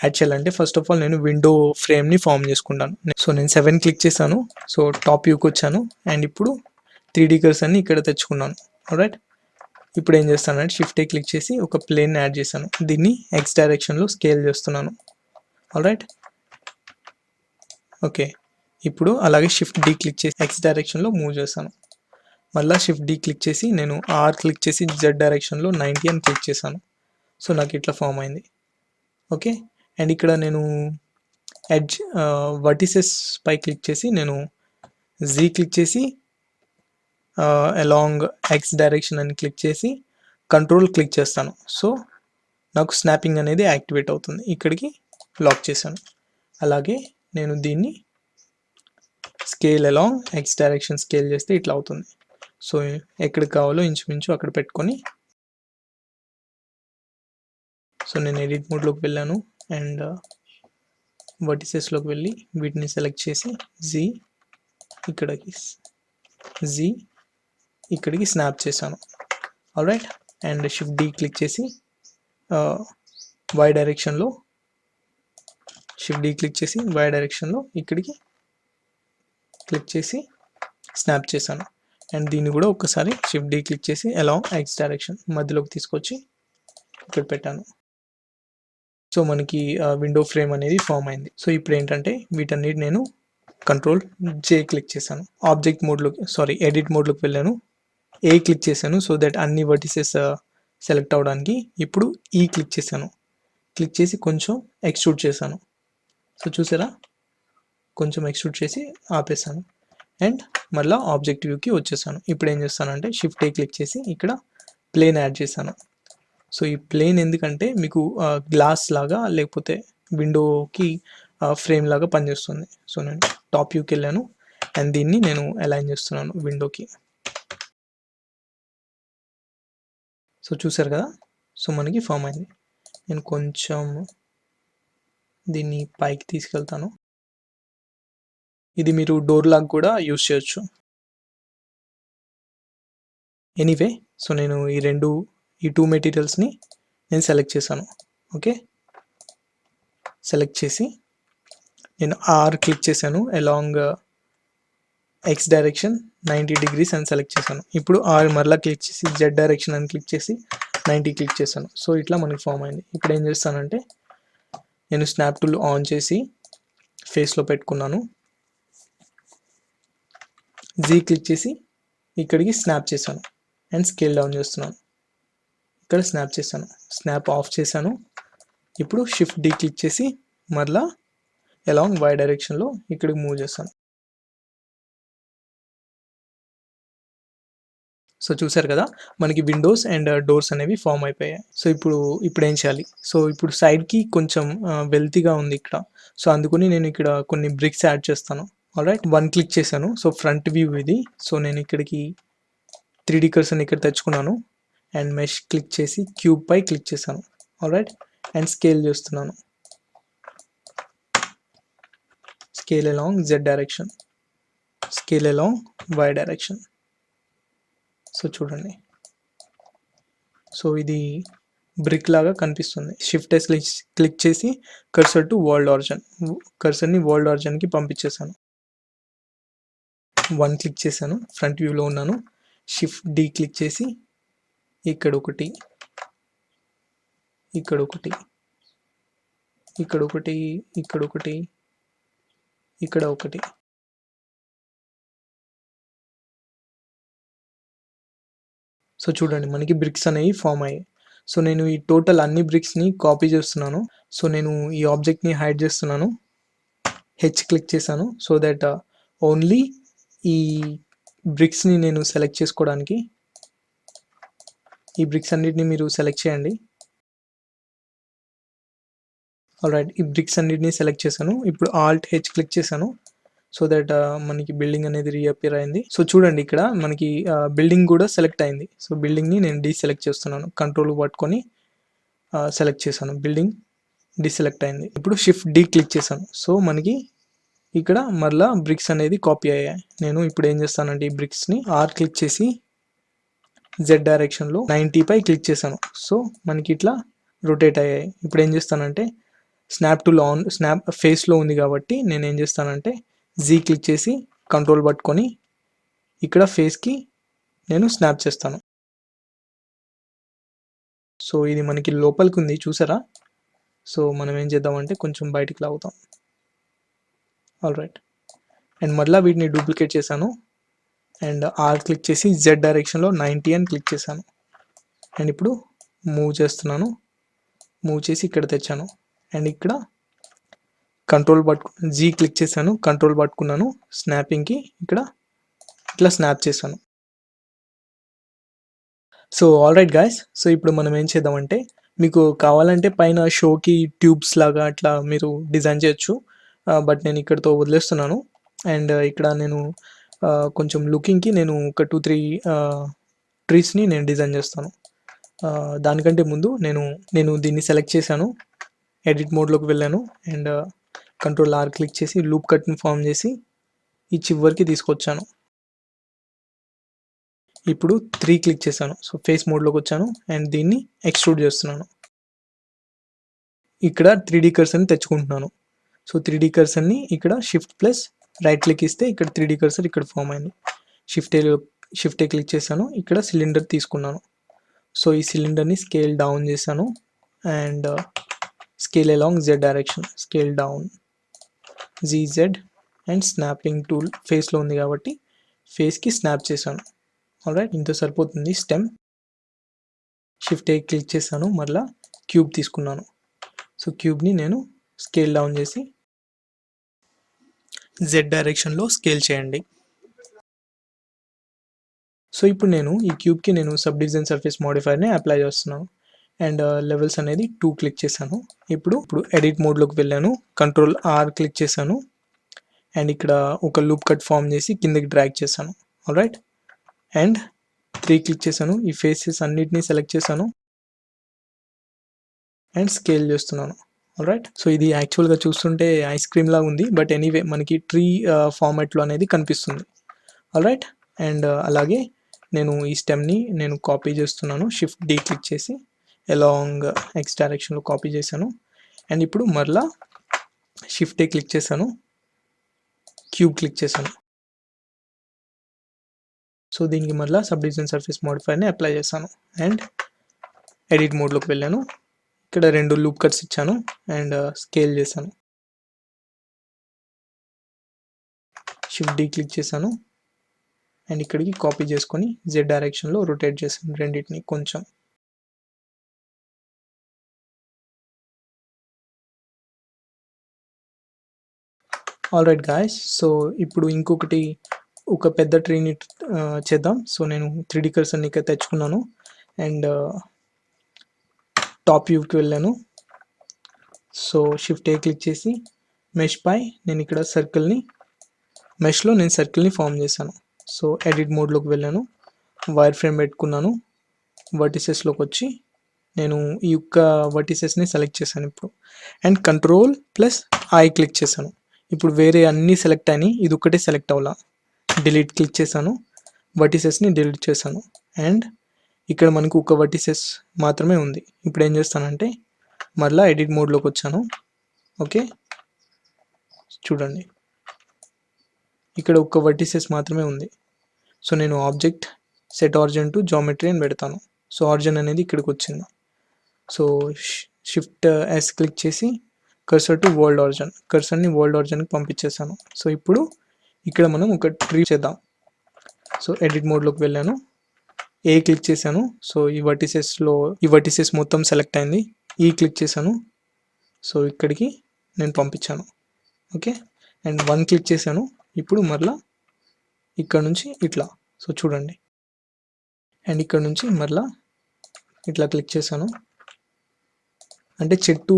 యాడ్ చేయాలంటే ఫస్ట్ ఆఫ్ ఆల్ నేను విండో ఫ్రేమ్ని ఫామ్ చేసుకుంటాను. సో నేను 7 క్లిక్ చేశాను. సో టాప్ వ్యూకి వచ్చాను, అండ్ ఇప్పుడు 3D కర్సర్ని ఇక్కడ తెచ్చుకున్నాను. ఆల్రైట్, ఇప్పుడు ఏం చేస్తానంటే షిఫ్ట్ క్లిక్ చేసి ఒక ప్లేన్ యాడ్ చేశాను, దీన్ని ఎక్స్ డైరెక్షన్లో స్కేల్ చేస్తున్నాను. ఆల్రైట్, ఓకే, ఇప్పుడు అలాగే షిఫ్ట్ D క్లిక్ చేసి ఎక్స్ డైరెక్షన్లో మూవ్ చేశాను. మళ్ళీ షిఫ్ట్ D క్లిక్ చేసి నేను R క్లిక్ చేసి Z డైరెక్షన్లో 90 అని క్లిక్ చేశాను. సో నాకు ఇట్లా ఫామ్ అయింది. ఓకే, అండ్ ఇక్కడ నేను ఎడ్జ్ వర్టిసెస్ పై క్లిక్ చేసి నేను Z క్లిక్ చేసి అలాంగ్ ఎక్స్ డైరెక్షన్ అని క్లిక్ చేసి కంట్రోల్ క్లిక్ చేస్తాను. సో నాకు స్నాపింగ్ అనేది యాక్టివేట్ అవుతుంది. ఇక్కడికి లాక్ చేశాను. అలాగే నేను దీన్ని scale along X direction scale చేస్తే ఇట్లా అవుతుంది. సో ఎక్కడికి కావాలో ఇంచుమించు అక్కడ పెట్టుకొని, సో నేను ఎడిట్ మోడ్లోకి వెళ్ళాను, అండ్ వర్టిసెస్లోకి వెళ్ళి వీటిని సెలెక్ట్ చేసి ఇక్కడికి స్నాప్ చేశాను. Alright, and shift D click చేసి వై డైరెక్షన్లో ఇక్కడికి క్లిక్ చేసి స్నాప్ చేశాను, అండ్ దీన్ని కూడా ఒకసారి షిఫ్ట్ D క్లిక్ చేసి అలాంగ్ ఎక్స్ డైరెక్షన్ మధ్యలోకి తీసుకొచ్చి ఇక్కడ పెట్టాను. సో మనకి విండో ఫ్రేమ్ అనేది ఫామ్ అయింది. సో ఇప్పుడు ఏంటంటే వీటన్నిటి నేను కంట్రోల్ J క్లిక్ చేశాను, ఎడిట్ మోడ్లోకి వెళ్ళాను, A క్లిక్ చేశాను సో దట్ అన్ని వర్టిసెస్ సెలెక్ట్ అవడానికి. ఇప్పుడు E క్లిక్ చేసి కొంచెం ఎక్స్ట్రూడ్ చేశాను. సో చూసారా, కొంచెం ఎక్స్ట్రూడ్ చేసి ఆపేసాను, అండ్ మళ్ళీ ఆబ్జెక్ట్ వ్యూకి వచ్చేసాను. ఇప్పుడు ఏం చేస్తానంటే షిఫ్ట్ A క్లిక్ చేసి ఇక్కడ ప్లేన్ యాడ్ చేశాను. సో ఈ ప్లేన్ ఎందుకంటే మీకు గ్లాస్ లాగా లేకపోతే విండోకి ఫ్రేమ్ లాగా పనిచేస్తుంది. సో నేను టాప్ వ్యూకి వెళ్ళాను, అండ్ దీన్ని నేను అలైన్ చేస్తున్నాను విండోకి. సో చూసారు కదా, సో మనకి ఫామ్ అయింది. నేను కొంచెం దీన్ని పైకి తీసుకెళ్తాను. ఇది మీరు డోర్ లాగా కూడా యూస్ చేయొచ్చు. ఎనీవే, సో నేను ఈ టూ మెటీరియల్స్ని నేను సెలెక్ట్ చేశాను. ఓకే, సెలెక్ట్ చేసి నేను R క్లిక్ చేశాను, అలాంగ్ ఎక్స్ డైరెక్షన్ 90 degrees అని సెలెక్ట్ చేశాను. ఇప్పుడు R మరలా క్లిక్ చేసి Z డైరెక్షన్ అని క్లిక్ చేసి 90 క్లిక్ చేశాను. సో ఇట్లా మనకి ఫామ్ అయింది. ఇప్పుడు ఏం చేస్తానంటే నేను స్నాప్ టూల్ ఆన్ చేసి ఫేస్లో పెట్టుకున్నాను, Z క్లిక్ చేసి ఇక్కడికి స్నాప్ చేశాను, అండ్ స్కేల్ డౌన్ చేస్తున్నాను. ఇక్కడ స్నాప్ చేశాను, స్నాప్ ఆఫ్ చేశాను. ఇప్పుడు షిఫ్ట్ డి క్లిక్ చేసి మరలా అలాంగ్ వై డైరెక్షన్లో ఇక్కడికి మూవ్ చేస్తాను. సో చూసారు కదా, మనకి విండోస్ అండ్ డోర్స్ అనేవి ఫామ్ అయిపోయాయి. సో ఇప్పుడు ఏం చేయాలి? సో ఇప్పుడు సైడ్కి కొంచెం వెల్తీగా ఉంది ఇక్కడ. సో అందుకని నేను ఇక్కడ కొన్ని బ్రిక్స్ యాడ్ చేస్తాను. ఆల్రైట్, 1 క్లిక్ చేశాను. సో ఫ్రంట్ వ్యూ ఇది. సో నేను ఇక్కడికి 3D కర్సర్ని ఇక్కడ తెచ్చుకున్నాను అండ్ మెష్ క్లిక్ చేసి క్యూబ్ పై క్లిక్ చేశాను. ఆల్రైట్, అండ్ స్కేల్ చేస్తున్నాను. Scale along Z direction, scale along Y direction. So చూడండి, సో ఇది బ్రిక్ లాగా కనిపిస్తుంది. షిఫ్ట్ ఎస్ క్లిక్ చేసి కర్సర్ టు వరల్డ్ ఆరిజిన్, కర్సర్ని వరల్డ్ ఆరిజిన్కి పంపించేశాను. 1 క్లిక్ చేశాను, ఫ్రంట్ వ్యూలో ఉన్నాను. షిఫ్ట్ డి క్లిక్ చేసి ఇక్కడ ఒకటి, ఇక్కడ ఒకటి, ఇక్కడ ఒకటి, ఇక్కడ ఒకటి, ఇక్కడ ఒకటి. సో చూడండి, మనకి బ్రిక్స్ అనేవి ఫామ్ అయ్యాయి. సో నేను ఈ టోటల్ అన్ని బ్రిక్స్ని కాపీ చేస్తున్నాను. సో నేను ఈ ఆబ్జెక్ట్ని హైడ్ చేస్తున్నాను. హెచ్ క్లిక్ చేశాను సో దట్ ఓన్లీ ఈ బ్రిక్స్ని నేను సెలెక్ట్ చేసుకోవడానికి. ఈ బ్రిక్స్ అన్నిటిని మీరు సెలెక్ట్ చేయండి. ఆల్రైట్, ఈ బ్రిక్స్ అన్నిటిని సెలెక్ట్ చేశాను. ఇప్పుడు ఆల్ట్ హెచ్ క్లిక్ చేశాను సో దట్ మనకి బిల్డింగ్ అనేది రీఅపియర్ అయింది. సో చూడండి, ఇక్కడ మనకి బిల్డింగ్ కూడా సెలెక్ట్ అయింది. సో బిల్డింగ్ని నేను డీసెలెక్ట్ చేస్తున్నాను. కంట్రోల్ పట్టుకొని సెలెక్ట్ చేశాను, బిల్డింగ్ డీసెలెక్ట్ అయింది. ఇప్పుడు షిఫ్ట్ డి క్లిక్ చేశాను. సో మనకి ఇక్కడ మరలా బ్రిక్స్ అనేది కాపీ అయ్యాయి. నేను ఇప్పుడు ఏం చేస్తానంటే ఈ బ్రిక్స్ని ఆర్ క్లిక్ చేసి Z డైరెక్షన్లో 90 పై క్లిక్ చేశాను. సో మనకి ఇట్లా రొటేట్ అయ్యాయి. ఇప్పుడు ఏం చేస్తానంటే స్నాప్ టు ఆన్, స్నాప్ ఫేస్లో ఉంది కాబట్టి నేను ఏం చేస్తానంటే జీ క్లిక్ చేసి కంట్రోల్ పట్టుకొని ఇక్కడ ఫేస్కి నేను స్నాప్ చేస్తాను. సో ఇది మనకి లోపలికి ఉంది, చూసారా? సో మనం ఏం చేద్దామంటే కొంచెం బయటికి లాగుతాం. ఆల్రైట్, అండ్ మళ్ళీ వీటిని డూప్లికేట్ చేశాను అండ్ ఆర్ క్లిక్ చేసి Z డైరెక్షన్లో 90 అని క్లిక్ చేశాను. అండ్ ఇప్పుడు మూవ్ చేస్తున్నాను. మూవ్ చేసి ఇక్కడ తెచ్చాను అండ్ ఇక్కడ కంట్రోల్ జీ క్లిక్ చేశాను, కంట్రోల్ పట్టుకున్నాను. స్నాపింగ్కి ఇక్కడ ఇట్లా స్నాప్ చేశాను. సో ఆల్రైట్ గాయస్, సో ఇప్పుడు మనం ఏం చేద్దామంటే మీకు కావాలంటే పైన షోకి ట్యూబ్స్ లాగా అట్లా మీరు డిజైన్ చేయొచ్చు. బట్ నేను ఇక్కడతో వదిలేస్తున్నాను. అండ్ ఇక్కడ నేను కొంచెం లుకింగ్కి నేను ఒక 2-3 ట్రీస్ని నేను డిజైన్ చేస్తాను. దానికంటే ముందు నేను దీన్ని సెలెక్ట్ చేశాను, ఎడిట్ మోడ్లోకి వెళ్ళాను అండ్ కంట్రోల్ ఆర్ క్లిక్ చేసి లూప్ కట్ని ఫామ్ చేసి ఈ చివరికి తీసుకొచ్చాను. ఇప్పుడు 3 క్లిక్ చేశాను. సో ఫేస్ మోడ్లోకి వచ్చాను అండ్ దీన్ని ఎక్స్ట్రూడ్ చేస్తున్నాను. ఇక్కడ 3D కర్సర్ని తెచ్చుకుంటున్నాను. సో 3D కర్సర్ని ఇక్కడ షిఫ్ట్ ప్లస్ రైట్ క్లిక్ ఇస్తే ఇక్కడ 3D కర్సర్ ఇక్కడ ఫామ్ అయింది. షిఫ్ట్ ఏ క్లిక్ చేశాను, ఇక్కడ సిలిండర్ తీసుకున్నాను. సో ఈ సిలిండర్ని స్కేల్ డౌన్ చేశాను and scale along Z direction, scale down ZZ and snapping tool ఫేస్లో ఉంది కాబట్టి ఫేస్కి స్నాప్ చేశాను. ఆల్రైట్, ఇంత సరిపోతుంది. స్టెమ్ షిఫ్ట్ ఏ క్లిక్ చేశాను, మరలా క్యూబ్ తీసుకున్నాను. సో క్యూబ్ని నేను స్కేల్ డౌన్ చేసి Z డైరెక్షన్లో స్కేల్ చేయండి. సో ఇప్పుడు నేను ఈ క్యూబ్కి నేను సబ్ డివిజన్ సర్ఫేస్ మోడిఫైర్ని అప్లై చేస్తున్నాను అండ్ లెవెల్స్ అనేది 2 క్లిక్ చేశాను. ఇప్పుడు ఎడిట్ మోడ్లోకి వెళ్ళాను, కంట్రోల్ ఆర్ క్లిక్ చేశాను అండ్ ఇక్కడ ఒక లూప్ కట్ ఫామ్ చేసి కిందకి డ్రాగ్ చేశాను. ఆల్రైట్, అండ్ 3 క్లిక్ చేశాను. ఈ ఫేసెస్ అన్నిటినీ సెలెక్ట్ చేశాను అండ్ స్కేల్ చేస్తున్నాను. ఆల్రైట్, సో ఇది యాక్చువల్గా చూస్తుంటే ఐస్ క్రీమ్ లాగా ఉంది, బట్ ఎనీవే మనకి ట్రీ ఫార్మాట్లో అనేది కనిపిస్తుంది. ఆల్రైట్, అండ్ అలాగే నేను ఈ స్టెమ్ని నేను కాపీ చేస్తున్నాను. షిఫ్ట్ డి క్లిక్ చేసి అలాంగ్ ఎక్స్ డైరెక్షన్లో కాపీ చేశాను అండ్ ఇప్పుడు మరలా షిఫ్ట్ ఏ క్లిక్ చేశాను, క్యూబ్ క్లిక్ చేశాను. సో దీనికి మరలా సబ్ డివిజన్ సర్ఫేస్ మోడిఫైర్ని అప్లై చేశాను అండ్ ఎడిట్ మోడ్లోకి వెళ్ళాను. ఇక్కడ 2 లూప్ కట్స్ ఇచ్చాను అండ్ స్కేల్ చేశాను. షిఫ్ట్ డి క్లిక్ చేశాను అండ్ ఇక్కడికి కాపీ చేసుకొని Z డైరెక్షన్లో రొటేట్ చేశాను రెండింటిని కొంచెం. ఆల్రైట్ గాయస్, సో ఇప్పుడు ఇంకొకటి ఒక పెద్ద ట్రీని చేద్దాం. సో నేను 3D కర్సర్ని ఇక్కడ తెచ్చుకున్నాను అండ్ టాప్ వ్యూకి వెళ్ళాను. సో షిఫ్ట్ ఏ క్లిక్ చేసి మెష్ పై నేను ఇక్కడ సర్కిల్ని మెష్లో నేను సర్కిల్ని ఫామ్ చేశాను. సో ఎడిట్ మోడ్లోకి వెళ్ళాను, వైర్ ఫ్రేమ్ పెట్టుకున్నాను, వర్టిసెస్లోకి వచ్చి నేను ఈ యొక్క వర్టిసెస్ని సెలెక్ట్ చేశాను ఇప్పుడు and control plus I click చేశాను. ఇప్పుడు వేరే అన్నీ సెలెక్ట్ అయినాయి, ఇది ఒక్కటే సెలెక్ట్ అవ్వాల. డిలీట్ క్లిక్ చేశాను, వర్టిసెస్ని డిలీట్ చేశాను అండ్ ఇక్కడ మనకు ఒక వర్టిసెస్ మాత్రమే ఉంది. ఇప్పుడు ఏం చేస్తానంటే మరలా ఎడిట్ మోడ్లోకి వచ్చాను. ఓకే, చూడండి ఇక్కడ ఒక వర్టిసెస్ మాత్రమే ఉంది. సో నేను object set origin to geometry అని పెడతాను. సో ఆరిజిన్ అనేది ఇక్కడికి వచ్చింది. సో షిఫ్ట్ ఎస్ క్లిక్ చేసి కర్సర్ టు వరల్డ్ ఆరిజిన్, కర్సర్ని వరల్డ్ ఆరిజిన్కి పంపించేసాను. సో ఇప్పుడు ఇక్కడ మనం ఒక ట్రీ చేద్దాం. సో ఎడిట్ మోడ్లోకి వెళ్ళాను, ఏ క్లిక్ చేశాను. సో ఈ వర్టిసెస్ మొత్తం సెలెక్ట్ అయింది. ఈ క్లిక్ చేశాను, సో ఇక్కడికి నేను పంపించాను. ఓకే, అండ్ 1 క్లిక్ చేశాను. ఇప్పుడు మరలా ఇక్కడ నుంచి ఇట్లా, సో చూడండి, అండ్ ఇక్కడ నుంచి మరలా ఇట్లా క్లిక్ చేశాను. అంటే చెట్టు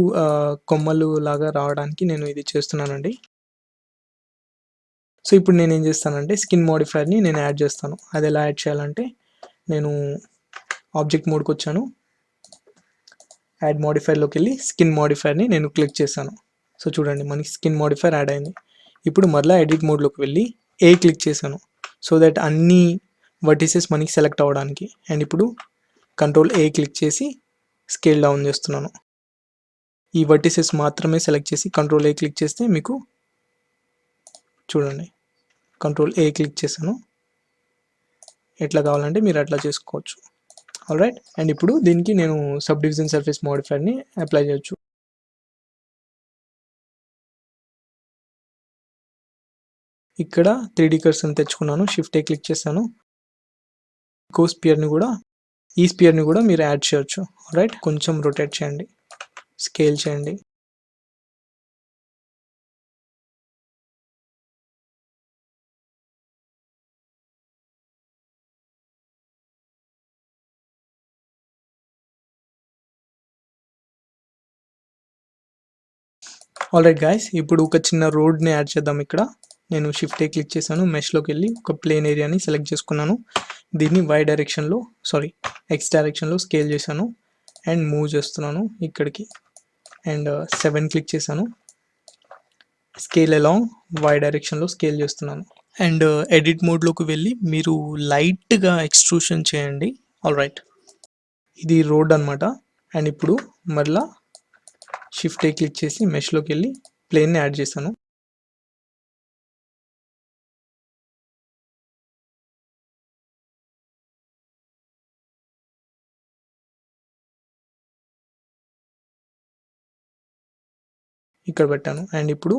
కొమ్మలు లాగా రావడానికి నేను ఇది చేస్తున్నానండి. సో ఇప్పుడు నేను ఏం చేస్తానంటే స్కిన్ మోడిఫైర్ని నేను యాడ్ చేస్తాను. అది ఎలా యాడ్ చేయాలంటే నేను ఆబ్జెక్ట్ మోడ్కి వచ్చాను, యాడ్ మోడిఫైర్లోకి వెళ్ళి స్కిన్ మోడిఫైర్ని నేను క్లిక్ చేశాను. సో చూడండి మనకి స్కిన్ మోడిఫైర్ యాడ్ అయింది. ఇప్పుడు మరలా ఎడిట్ మోడ్లోకి వెళ్ళి ఏ క్లిక్ చేశాను సో దట్ అన్ని వర్టిసెస్ మనకి సెలెక్ట్ అవ్వడానికి. అండ్ ఇప్పుడు కంట్రోల్ ఏ క్లిక్ చేసి స్కేల్ డౌన్ చేస్తున్నాను. ఈ వర్టిసెస్ మాత్రమే సెలెక్ట్ చేసి కంట్రోల్ ఏ క్లిక్ చేస్తే మీకు చూడండి కంట్రోల్ ఏ క్లిక్ చేశాను. ఎట్లా కావాలంటే మీరు అట్లా చేసుకోవచ్చు. ఆల్రైట్, అండ్ ఇప్పుడు దీనికి నేను సబ్ డివిజన్ సర్ఫేస్ మోడిఫైర్ని అప్లై చేయొచ్చు. ఇక్కడ 3D కర్సర్ని తెచ్చుకున్నాను, షిఫ్ట్ ఏ క్లిక్ చేశాను. ఈ స్పియర్ని కూడా మీరు యాడ్ చేయొచ్చు. ఆల్రైట్, కొంచెం రొటేట్ చేయండి, స్కేల్ చేయండి. ఆల్రైట్ గాయస్, ఇప్పుడు ఒక చిన్న రోడ్ని యాడ్ చేద్దాం. ఇక్కడ నేను షిఫ్ట్ ఏ క్లిక్ చేశాను, మెష్లోకి వెళ్ళి ఒక ప్లేన్ ఏరియాని సెలెక్ట్ చేసుకున్నాను. దీన్ని ఎక్స్ డైరెక్షన్లో స్కేల్ చేశాను అండ్ మూవ్ చేస్తున్నాను ఇక్కడికి అండ్ 7 క్లిక్ చేశాను. స్కేల్ అలాంగ్ వై డైరెక్షన్లో స్కేల్ చేస్తున్నాను అండ్ ఎడిట్ మోడ్లోకి వెళ్ళి మీరు లైట్గా ఎక్స్ట్రూషన్ చేయండి. ఆల్రైట్, ఇది రోడ్ అనమాట. అండ్ ఇప్పుడు మరలా షిఫ్ట్ ఏ క్లిక్ చేసి మెష్లోకి వెళ్ళి ప్లేన్ని యాడ్ చేశాను. ఇక్కడ పెట్టాను అండ్ ఇప్పుడు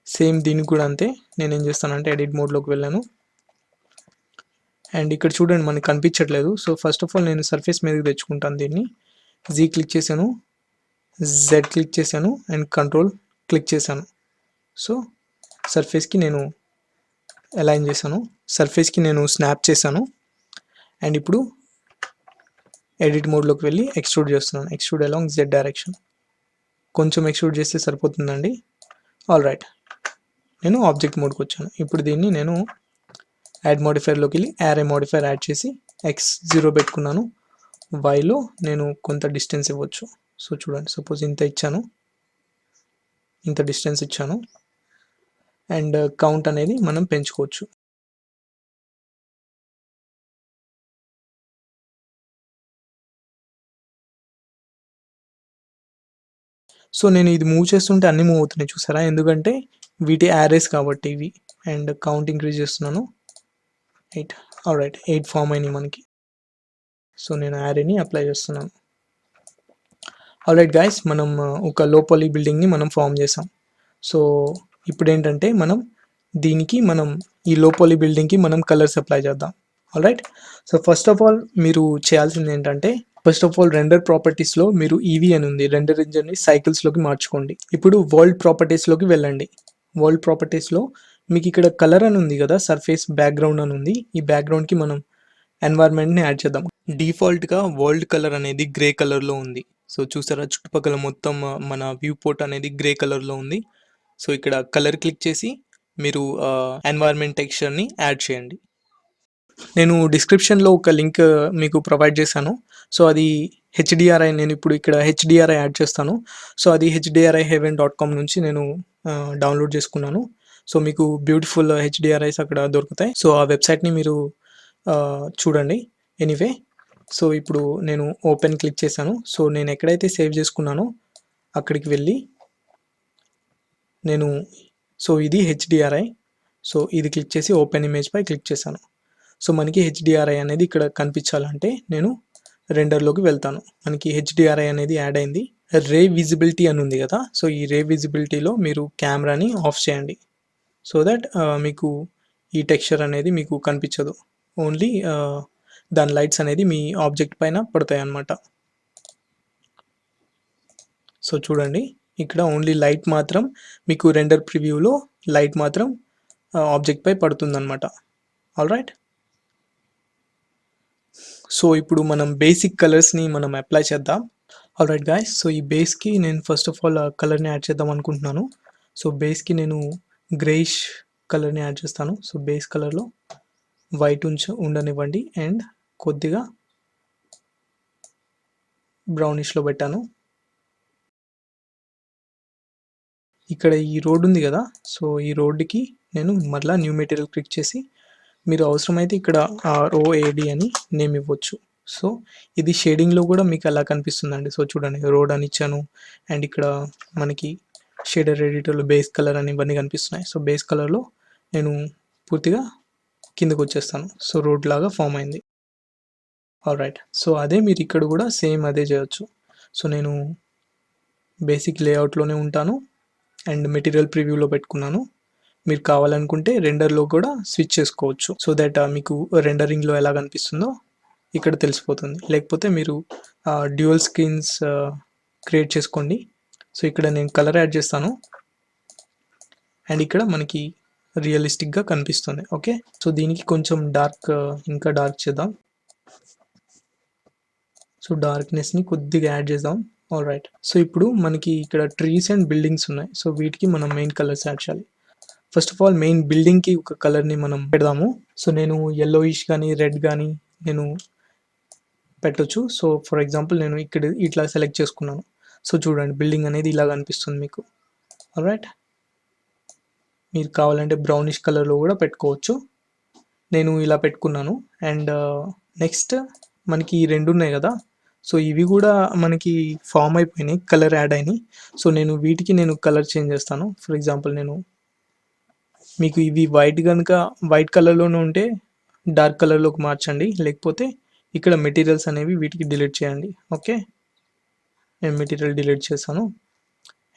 సేమ్ దీనికి కూడా అంతే. నేను ఏం చేస్తానంటే ఎడిట్ మోడ్లోకి వెళ్ళాను అండ్ ఇక్కడ చూడండి మనకి కనిపించట్లేదు. సో ఫస్ట్ ఆఫ్ ఆల్ నేను సర్ఫేస్ మీదకి తెచ్చుకుంటాను. దీన్ని జీ క్లిక్ చేశాను, జెడ్ క్లిక్ చేశాను అండ్ కంట్రోల్ క్లిక్ చేశాను. సో సర్ఫేస్కి నేను అలైన్ చేశాను, సర్ఫేస్కి నేను స్నాప్ చేశాను అండ్ ఇప్పుడు ఎడిట్ మోడ్లోకి వెళ్ళి ఎక్స్ట్రూడ్ చేస్తున్నాను. ఎక్స్ట్రూడ్ అలాంగ్ జెడ్ డైరెక్షన్, కొంచెం ఎక్స్ట్రూడ్ చేస్తే సరిపోతుందండి. ఆల్రైట్, నేను ఆబ్జెక్ట్ మోడ్కి వచ్చాను. ఇప్పుడు దీన్ని నేను యాడ్ మోడిఫైర్లోకి వెళ్ళి యారే మోడిఫైర్ యాడ్ చేసి x0 పెట్టుకున్నాను. వైలో నేను కొంత డిస్టెన్స్ ఇవ్వచ్చు. సో చూడండి, సపోజ్ ఇంత ఇచ్చాను, ఇంత డిస్టెన్స్ ఇచ్చాను అండ్ కౌంట్ అనేది మనం పెంచుకోవచ్చు. సో నేను ఇది మూవ్ చేస్తుంటే అన్ని మూవ్ అవుతున్నాయి చూసారా, ఎందుకంటే వీటి యారేస్ కాబట్టి ఇవి. అండ్ కౌంట్ ఇంక్రీజ్ చేస్తున్నాను, 8. ఆల్రైట్, 8 ఫామ్ అయినాయి మనకి. సో నేను యారేని అప్లై చేస్తున్నాను. ఆల్రైట్ గాయస్, మనం ఒక లోపలి బిల్డింగ్ని మనం ఫామ్ చేసాం. సో ఇప్పుడు ఏంటంటే మనం ఈ లోపలి బిల్డింగ్కి మనం కలర్స్ అప్లై చేద్దాం. Alright, so first of all మీరు చేయాల్సింది ఏంటంటే రెండర్ ప్రాపర్టీస్లో మీరు ఈవీ అని ఉంది, రెండర్ ఇంజన్ని సైకిల్స్లోకి మార్చుకోండి. ఇప్పుడు వరల్డ్ ప్రాపర్టీస్లోకి వెళ్ళండి. వరల్డ్ ప్రాపర్టీస్లో మీకు ఇక్కడ కలర్ అని ఉంది కదా, సర్ఫేస్ బ్యాక్గ్రౌండ్ అని ఉంది. ఈ బ్యాక్గ్రౌండ్కి మనం ఎన్వైర్న్మెంట్ని యాడ్ చేద్దాం. డిఫాల్ట్గా వరల్డ్ కలర్ అనేది గ్రే కలర్లో ఉంది. సో చూసారా, చుట్టుపక్కల మొత్తం మన వ్యూ పోర్ట్ అనేది గ్రే కలర్లో ఉంది. సో ఇక్కడ కలర్ క్లిక్ చేసి మీరు ఎన్వైర్న్మెంట్ టెక్స్చర్ని యాడ్ చేయండి. నేను డిస్క్రిప్షన్లో ఒక లింక్ మీకు ప్రొవైడ్ చేశాను. సో అది హెచ్డిఆర్ఐ, నేను ఇప్పుడు ఇక్కడ హెచ్డిఆర్ఐ యాడ్ చేస్తాను. సో అది HDRIHeaven.com నుంచి నేను డౌన్లోడ్ చేసుకున్నాను. సో మీకు బ్యూటిఫుల్ హెచ్డిఆర్ఐస్ అక్కడ దొరుకుతాయి. సో ఆ వెబ్సైట్ని మీరు చూడండి. ఎనీవే, సో ఇప్పుడు నేను ఓపెన్ క్లిక్ చేశాను. సో నేను ఎక్కడైతే సేవ్ చేసుకున్నానో అక్కడికి వెళ్ళి నేను, సో ఇది హెచ్డిఆర్ఐ, సో ఇది క్లిక్ చేసి ఓపెన్ ఇమేజ్ పై క్లిక్ చేశాను. సో మనకి హెచ్డిఆర్ఐ అనేది ఇక్కడ కనిపించాలంటే నేను రెండర్లోకి వెళ్తాను. మనకి హెచ్డిఆర్ఐ అనేది యాడ్ అయింది. రే విజిబిలిటీ అని ఉంది కదా, సో ఈ రే విజిబిలిటీలో మీరు కెమెరాని ఆఫ్ చేయండి. సో దట్ మీకు ఈ టెక్స్చర్ అనేది మీకు కనిపించదు. ఓన్లీ దాని లైట్స్ అనేది మీ ఆబ్జెక్ట్ పైన పడతాయి అన్నమాట. సో చూడండి, ఇక్కడ ఓన్లీ లైట్ మాత్రం మీకు రెండర్ ప్రివ్యూలో లైట్ మాత్రం ఆబ్జెక్ట్ పై పడుతుందన్నమాట. ఆల్రైట్, సో ఇప్పుడు మనం బేసిక్ కలర్స్ని మనం అప్లై చేద్దాం. ఆల్రైట్ గాయ్స్, సో ఈ బేస్కి నేను ఫస్ట్ ఆఫ్ ఆల్ కలర్ని యాడ్ చేద్దాం అనుకుంటున్నాను. సో బేస్కి నేను గ్రేయిష్ కలర్ని యాడ్ చేస్తాను. సో బేస్ కలర్లో వైట్ ఉండనివ్వండి అండ్ కొద్దిగా బ్రౌనిష్లో పెట్టాను. ఇక్కడ ఈ రోడ్ ఉంది కదా, సో ఈ రోడ్డుకి నేను మళ్ళీ న్యూ మెటీరియల్ క్లిక్ చేసి మీరు అవసరమైతే ఇక్కడ ROAD అని నేమ్ ఇవ్వచ్చు. సో ఇది షేడింగ్లో కూడా మీకు అలా కనిపిస్తుందండి. సో చూడండి, రోడ్ అని ఇచ్చాను అండ్ ఇక్కడ మనకి షేడర్ ఎడిటర్లో బేస్ కలర్ అని ఇవన్నీ కనిపిస్తున్నాయి. సో బేస్ కలర్లో నేను పూర్తిగా కిందకు వచ్చేస్తాను. సో రోడ్ లాగా ఫామ్ అయింది. ఆల్రైట్, సో అదే మీరు ఇక్కడ కూడా సేమ్ అదే చేయొచ్చు. సో నేను బేసిక్ లేఅవుట్లోనే ఉంటాను అండ్ మెటీరియల్ ప్రివ్యూలో పెట్టుకున్నాను. మీరు కావాలనుకుంటే రెండర్లో కూడా స్విచ్ చేసుకోవచ్చు. సో దట్ మీకు రెండరింగ్లో ఎలా కనిపిస్తుందో ఇక్కడ తెలిసిపోతుంది. లేకపోతే మీరు డ్యూయల్ స్క్రీన్స్ క్రియేట్ చేసుకోండి. సో ఇక్కడ నేను కలర్ యాడ్ చేస్తాను అండ్ ఇక్కడ మనకి రియలిస్టిక్గా కనిపిస్తుంది. ఓకే, సో దీనికి కొంచెం డార్క్, ఇంకా డార్క్ చేద్దాం. సో డార్క్నెస్ని కొద్దిగా యాడ్ చేద్దాం. ఆల్రైట్, సో ఇప్పుడు మనకి ఇక్కడ ట్రీస్ అండ్ బిల్డింగ్స్ ఉన్నాయి. సో వీటికి మనం మెయిన్ కలర్స్ యాడ్ చేయాలి. ఫస్ట్ ఆఫ్ ఆల్ మెయిన్ బిల్డింగ్కి ఒక కలర్ని మనం పెడదాము. సో నేను yellowish కానీ రెడ్ కానీ నేను పెట్టొచ్చు. సో ఫర్ ఎగ్జాంపుల్ నేను ఇక్కడ ఇట్లా సెలెక్ట్ చేసుకున్నాను. సో చూడండి, బిల్డింగ్ అనేది ఇలా కనిపిస్తుంది మీకు. ఆల్రైట్, మీరు కావాలంటే బ్రౌనిష్ కలర్లో కూడా పెట్టుకోవచ్చు. నేను ఇలా పెట్టుకున్నాను. అండ్ నెక్స్ట్ మనకి ఈ రెండు ఉన్నాయి కదా, సో ఇవి కూడా మనకి ఫామ్ అయిపోయినాయి, కలర్ యాడ్ అయినాయి. సో నేను వీటికి నేను కలర్ చేంజ్ చేస్తాను. ఫర్ ఎగ్జాంపుల్ నేను మీకు ఇవి వైట్ కనుక వైట్ కలర్లోనే ఉంటే డార్క్ కలర్లోకి మార్చండి, లేకపోతే ఇక్కడ మెటీరియల్స్ అనేవి వీటికి డిలీట్ చేయండి. ఓకే, నేను మెటీరియల్ డిలీట్ చేస్తాను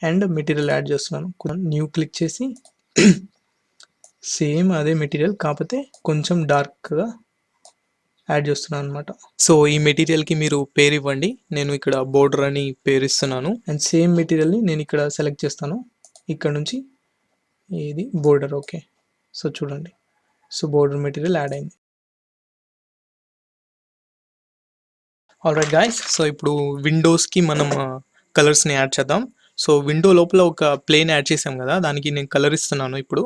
అండ్ మెటీరియల్ యాడ్ చేస్తున్నాను. న్యూ క్లిక్ చేసి సేమ్ అదే మెటీరియల్ కాకపోతే కొంచెం డార్క్గా యాడ్ చేస్తున్నాను అనమాట. సో ఈ మెటీరియల్కి మీరు పేరు ఇవ్వండి. నేను ఇక్కడ బోర్డర్ అని పేరు ఇస్తున్నాను అండ్ సేమ్ మెటీరియల్ని నేను ఇక్కడ సెలెక్ట్ చేస్తాను. ఇక్కడ నుంచి ఇది బోర్డర్. ఓకే, సో చూడండి, సో బోర్డర్ మెటీరియల్ యాడ్ అయింది. ఆల్రైట్ గాయ్స్, సో ఇప్పుడు విండోస్కి మనం కలర్స్ని యాడ్ చేద్దాం. సో విండో లోపల ఒక ప్లేన్ యాడ్ చేసాం కదా, దానికి నేను కలర్ ఇస్తున్నాను ఇప్పుడు.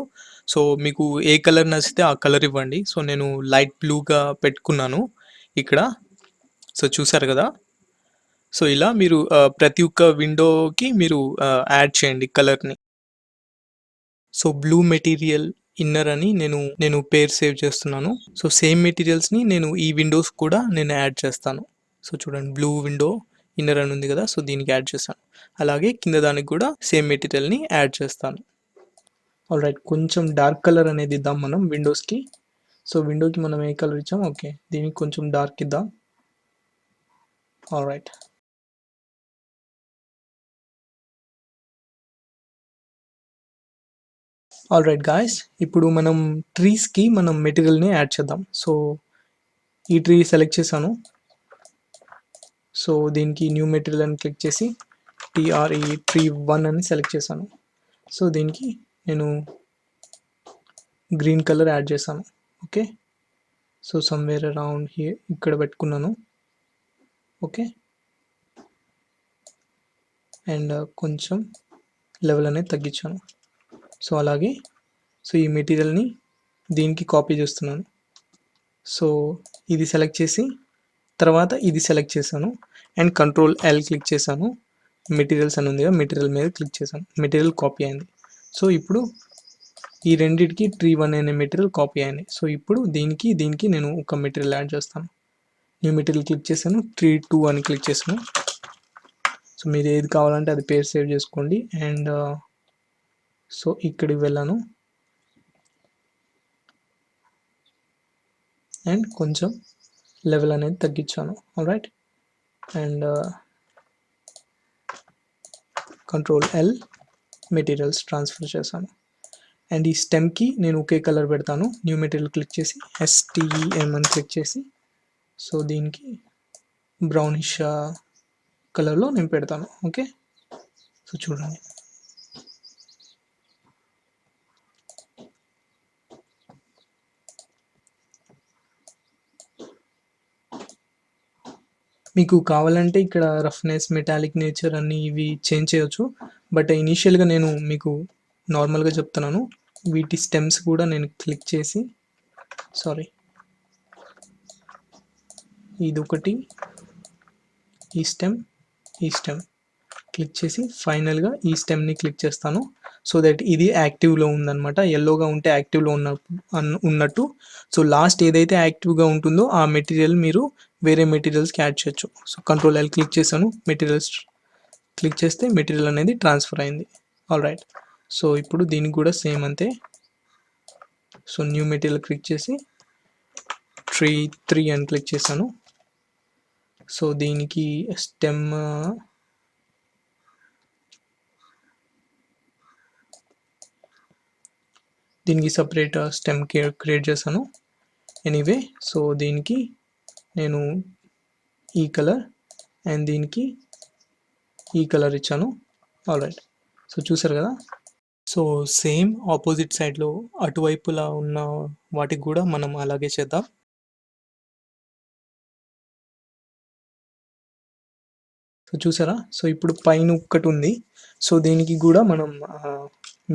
సో మీకు ఏ కలర్ నచ్చితే ఆ కలర్ ఇవ్వండి. సో నేను లైట్ బ్లూగా పెట్టుకున్నాను ఇక్కడ. సో చూసారు కదా, సో ఇలా మీరు ప్రతి ఒక్క విండోకి మీరు యాడ్ చేయండి కలర్ని. సో బ్లూ మెటీరియల్ ఇన్నర్ అని నేను పేరు సేవ్ చేస్తున్నాను. సో సేమ్ మెటీరియల్స్ని నేను ఈ విండోస్ కూడా నేను యాడ్ చేస్తాను. సో చూడండి, బ్లూ విండో ఇన్నర్ అని ఉంది కదా, సో దీనికి యాడ్ చేస్తాను. అలాగే కింద దానికి కూడా సేమ్ మెటీరియల్ని యాడ్ చేస్తాను. ఆల్రైట్, కొంచెం డార్క్ కలర్ అనేది ఇద్దాం మనం విండోస్కి. సో విండోకి మనం ఏ కలర్ ఇచ్చాం, ఓకే, దీనికి కొంచెం డార్క్ ఇద్దాం. ఆల్రైట్, ఆల్రైట్ గాయస్, ఇప్పుడు మనం ట్రీస్కి మనం మెటీరియల్ని యాడ్ చేద్దాం. సో ఈ ట్రీ సెలెక్ట్ చేశాను. సో దీనికి న్యూ మెటీరియల్ అని క్లిక్ చేసి TRE ట్రీ 1 అని సెలెక్ట్ చేశాను. సో దీనికి నేను గ్రీన్ కలర్ యాడ్ చేశాను. Okay, so somewhere around here ఇక్కడ పెట్టుకున్నాను. ఓకే, అండ్ కొంచెం లెవెల్ అనేది తగ్గించాను. సో అలాగే సో ఈ మెటీరియల్ని దీనికి కాపీ చేస్తున్నాను. సో ఇది సెలెక్ట్ చేసి తర్వాత ఇది సెలెక్ట్ చేశాను అండ్ కంట్రోల్ ఎల్ క్లిక్ చేశాను. మెటీరియల్స్ అని ఉంది కదా, మెటీరియల్ మీద క్లిక్ చేశాను. మెటీరియల్ కాపీ అయింది. సో ఇప్పుడు ఈ రెండిటికి ట్రీ 1 అనే మెటీరియల్ కాపీ అయింది. సో ఇప్పుడు దీనికి నేను ఒక మెటీరియల్ యాడ్ చేస్తాను. న్యూ మెటీరియల్ క్లిక్ చేశాను, ట్రీ 2 అని క్లిక్ చేశాను. సో మీరు ఏది కావాలంటే అది పేరు సేవ్ చేసుకోండి. అండ్ సో ఇక్కడికి వెళ్ళాను అండ్ కొంచెం లెవెల్ అనేది తగ్గించాను. Alright, and control L materials transfer చేశాను. అండ్ ఈ స్టెమ్కి నేను ఒకే కలర్ పెడతాను. న్యూ మెటీరియల్ క్లిక్ చేసి STEM అని క్లిక్ చేసి సో దీనికి బ్రౌనిష్ కలర్లో నేను పెడతాను. ఓకే, సో చూడండి. మీకు కావాలంటే ఇక్కడ రఫ్నెస్, మెటాలిక్ నేచర్ అన్ని ఇవి చేంజ్ చేయొచ్చు. బట్ ఇనీషియల్గా నేను మీకు నార్మల్గా చెప్తున్నాను. వీటి స్టెమ్స్ కూడా నేను క్లిక్ చేసి ఇది ఒకటి, ఈ స్టెమ్ క్లిక్ చేసి ఫైనల్గా ఈ స్టెమ్ని క్లిక్ చేస్తాను. సో దట్ ఇది యాక్టివ్లో ఉందన్నమాట. ఎల్లోగా ఉంటే యాక్టివ్లో ఉన్నట్టు. సో లాస్ట్ ఏదైతే యాక్టివ్గా ఉంటుందో ఆ మెటీరియల్ మీరు వేరే మెటీరియల్స్కి యాడ్ చేయొచ్చు. సో కంట్రోల్ ఎల్ క్లిక్ చేశాను, మెటీరియల్స్ క్లిక్ చేస్తే మెటీరియల్ అనేది ట్రాన్స్ఫర్ అయింది. ఆల్రైట్, సో ఇప్పుడు దీనికి కూడా సేమ్ అంతే. సో న్యూ మెటీరియల్ క్లిక్ చేసి ట్రీ 3 అని క్లిక్ చేశాను. సో దీనికి స్టెమ్ దీనికి సపరేట్ స్టెమ్ క్రియేట్ చేశాను. ఎనీవే, సో దీనికి నేను ఈ కలర్ అండ్ దీనికి ఈ కలర్ ఇచ్చాను. ఆల్రైట్, సో చూసారు కదా. సో సేమ్ ఆపోజిట్ సైడ్లో అటువైపులా ఉన్న వాటికి కూడా మనం అలాగే చేద్దాం. సో చూసారా, సో ఇప్పుడు పైన ఒక్కటి ఉంది. సో దీనికి కూడా మనం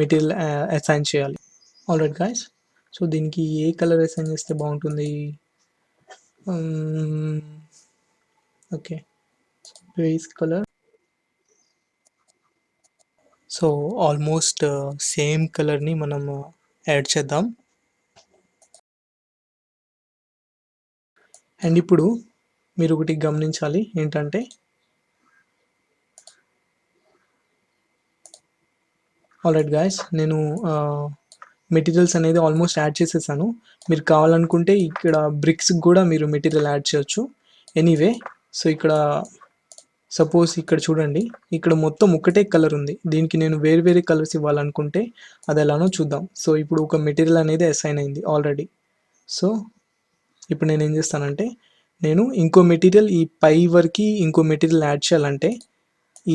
మెటీరియల్ అసైన్ చేయాలి. ఆల్రైట్ గైస్, సో దీనికి ఏ కలర్ అసైన్ చేస్తే బాగుంటుంది? Okay, base colour. So almost same కలర్ని మనం యాడ్ చేద్దాం. అండ్ ఇప్పుడు మీరు ఒకటి గమనించాలి ఏంటంటే, ఆల్రైట్ గాయస్, నేను మెటీరియల్స్ అనేది ఆల్మోస్ట్ యాడ్ చేసేసాను. మీరు కావాలనుకుంటే ఇక్కడ బ్రిక్స్ కూడా మీరు మెటీరియల్ యాడ్ చేయొచ్చు. ఎనీవే, సో ఇక్కడ సపోజ్ ఇక్కడ చూడండి, ఇక్కడ మొత్తం ఒకటే కలర్ ఉంది. దీనికి నేను వేరే కలర్స్ ఇవ్వాలనుకుంటే అది ఎలానో చూద్దాం. సో ఇప్పుడు ఒక మెటీరియల్ అనేది అసైన్ అయింది ఆల్రెడీ. సో ఇప్పుడు నేను ఏం చేస్తానంటే, నేను ఇంకో మెటీరియల్ ఈ పై వరకు ఇంకో మెటీరియల్ యాడ్ చేయాలంటే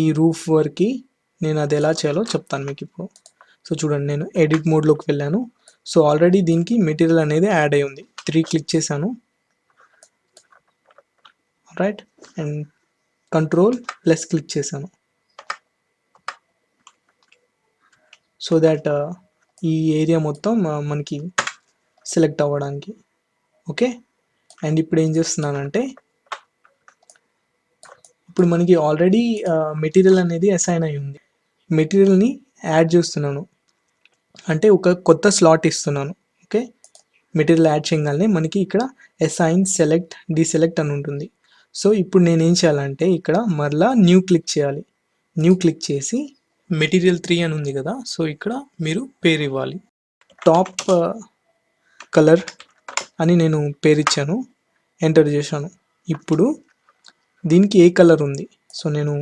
ఈ రూఫ్ వరకు నేను అది ఎలా చేయాలో చెప్తాను మీకు ఇప్పుడు. సో చూడండి, నేను ఎడిట్ మోడ్లోకి వెళ్ళాను. సో ఆల్రెడీ దీనికి మెటీరియల్ అనేది యాడ్ అయి ఉంది. 3 క్లిక్ చేశాను. Right, and control plus click చేశాను. సో దట్ ఈ ఏరియా మొత్తం మనకి సెలెక్ట్ అవ్వడానికి. ఓకే, అండ్ ఇప్పుడు ఏం చేస్తున్నానంటే, ఇప్పుడు మనకి ఆల్రెడీ మెటీరియల్ అనేది అసైన్ అయి ఉంది. మెటీరియల్ని యాడ్ చేస్తున్నాను అంటే ఒక కొత్త స్లాట్ ఇస్తున్నాను. ఓకే, మెటీరియల్ యాడ్ చేయగానే మనకి ఇక్కడ అసైన్, సెలెక్ట్, డీసెలెక్ట్ అని ఉంటుంది. సో ఇప్పుడు నేను ఏం చేయాలంటే ఇక్కడ మరలా న్యూ క్లిక్ చేయాలి. న్యూ క్లిక్ చేసి మెటీరియల్ 3 అని ఉంది కదా, సో ఇక్కడ మీరు పేరు ఇవ్వాలి. టాప్ కలర్ అని నేను పేరు ఇచ్చాను, ఎంటర్ చేశాను. ఇప్పుడు దీనికి ఏ కలర్ ఉంది? సో నేను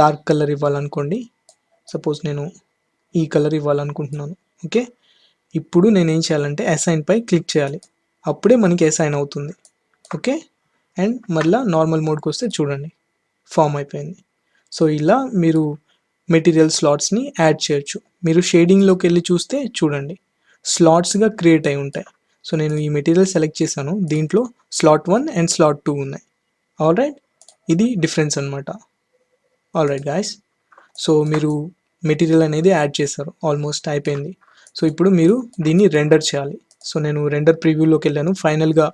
డార్క్ కలర్ ఇవ్వాలనుకోండి. సపోజ్ నేను ఈ కలర్ ఇవ్వాలనుకుంటున్నాను. ఓకే, ఇప్పుడు నేను ఏం చేయాలంటే అసైన్ పై క్లిక్ చేయాలి. అప్పుడే మనకి అసైన్ అవుతుంది. ఓకే, అండ్ మళ్ళీ నార్మల్ మోడ్కి వస్తే చూడండి ఫామ్ అయిపోయింది. సో ఇలా మీరు మెటీరియల్ స్లాట్స్ని యాడ్ చేయొచ్చు మీరు షేడింగ్లోకి వెళ్ళి చూస్తే చూడండి స్లాట్స్గా క్రియేట్ అయి ఉంటాయి. సో నేను ఈ మెటీరియల్ సెలెక్ట్ చేశాను, దీంట్లో స్లాట్ 1 అండ్ స్లాట్ 2 ఉన్నాయి. ఆల్ రైట్, ఇది డిఫరెన్స్ అనమాట. ఆల్ రైట్ గాయస్, సో మీరు మెటీరియల్ అనేది యాడ్ చేశారు, ఆల్మోస్ట్ అయిపోయింది. సో ఇప్పుడు మీరు దీన్ని రెండర్ చేయాలి. సో నేను రెండర్ ప్రివ్యూలోకి వెళ్ళాను ఫైనల్గా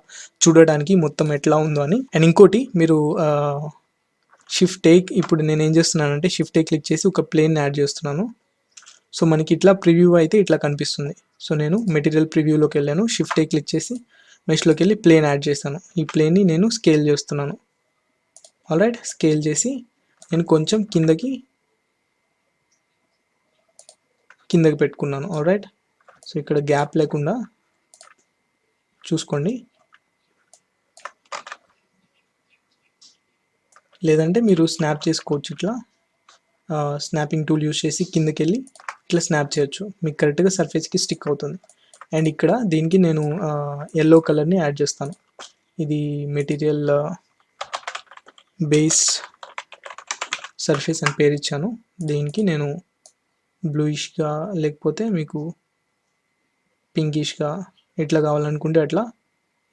చూడడానికి మొత్తం ఎట్లా ఉందో అని. అండ్ ఇంకోటి మీరు షిఫ్ట్ ఏ, ఇప్పుడు నేను ఏం చేస్తున్నానంటే షిఫ్ట్ ఏ క్లిక్ చేసి ఒక ప్లేన్ యాడ్ చేస్తున్నాను. సో మనకి ఇట్లా ప్రివ్యూ అయితే ఇట్లా కనిపిస్తుంది. సో నేను మెటీరియల్ ప్రివ్యూలోకి వెళ్ళాను, షిఫ్ట్ ఏ క్లిక్ చేసి మెష్లోకి వెళ్ళి ప్లేన్ యాడ్ చేశాను. ఈ ప్లేన్ని నేను స్కేల్ చేస్తున్నాను. ఆల్ రైట్, స్కేల్ చేసి నేను కొంచెం కిందకి పెట్టుకున్నాను. ఆల్ రైట్, సో ఇక్కడ గ్యాప్ లేకుండా చూసుకోండి, లేదంటే మీరు స్నాప్ చేసుకోవచ్చు. ఇట్లా స్నాపింగ్ టూల్ యూస్ చేసి కిందకి వెళ్ళి ఇట్లా స్నాప్ చేయొచ్చు, మీకు కరెక్ట్గా సర్ఫేస్కి స్టిక్ అవుతుంది. అండ్ ఇక్కడ దీనికి నేను ఎల్లో కలర్ని యాడ్ చేస్తాను. ఇది మెటీరియల్ బేస్ సర్ఫేస్ అని పేరు ఇచ్చాను. దీనికి నేను బ్లూయిష్గా లేకపోతే మీకు పింకిష్గా ఎట్లా కావాలనుకుంటే అట్లా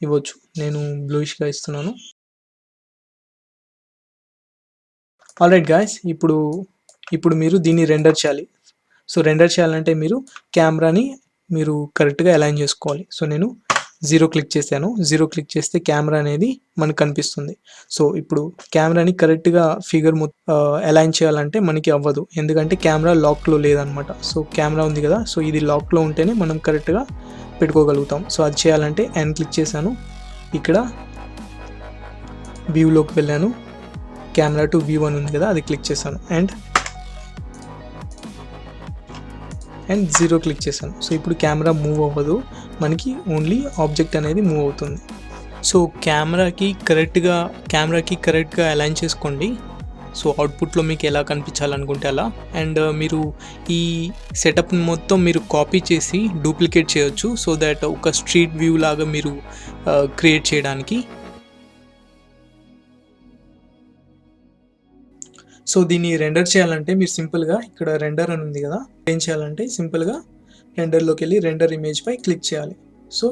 ఇవ్వచ్చు. నేను బ్లూయిష్గా ఇస్తున్నాను. ఆల్ రైట్ గాయస్, ఇప్పుడు మీరు దీన్ని రెండర్ చేయాలి. సో రెండర్ చేయాలంటే మీరు కెమెరాని మీరు కరెక్ట్గా అలైన్ చేసుకోవాలి. సో నేను 0 క్లిక్ చేశాను. 0 క్లిక్ చేస్తే కెమెరా అనేది మనకు కనిపిస్తుంది. సో ఇప్పుడు కెమెరాని కరెక్ట్గా ఫిగర్ అలైన్ చేయాలంటే మనకి అవ్వదు, ఎందుకంటే కెమెరా లాక్లో లేదనమాట. సో కెమెరా ఉంది కదా, సో ఇది లాక్లో ఉంటేనే మనం కరెక్ట్గా పెట్టుకోగలుగుతాం. సో అది చేయాలంటే N క్లిక్ చేశాను, ఇక్కడ వ్యూలోకి వెళ్ళాను, కెమెరా టు V1 ఉంది కదా, అది క్లిక్ చేశాను అండ్ 0 క్లిక్ చేశాను. సో ఇప్పుడు కెమెరా మూవ్ అవ్వదు, మనకి ఓన్లీ ఆబ్జెక్ట్ అనేది మూవ్ అవుతుంది. సో కెమెరాకి కరెక్ట్గా అలైన్ చేసుకోండి. సో అవుట్పుట్లో మీకు ఎలా కనిపించాలనుకుంటే అలా. అండ్ మీరు ఈ సెటప్ మొత్తం మీరు కాపీ చేసి డూప్లికేట్ చేయొచ్చు, సో దట్ ఒక స్ట్రీట్ వ్యూ లాగా మీరు క్రియేట్ చేయడానికి. సో దీన్ని రెండర్ చేయాలంటే మీరు సింపుల్గా ఇక్కడ రెండర్ అని ఉంది కదా, ఏం చేయాలంటే సింపుల్గా రెండర్లోకి వెళ్ళి రెండర్ ఇమేజ్ పై క్లిక్ చేయాలి. సో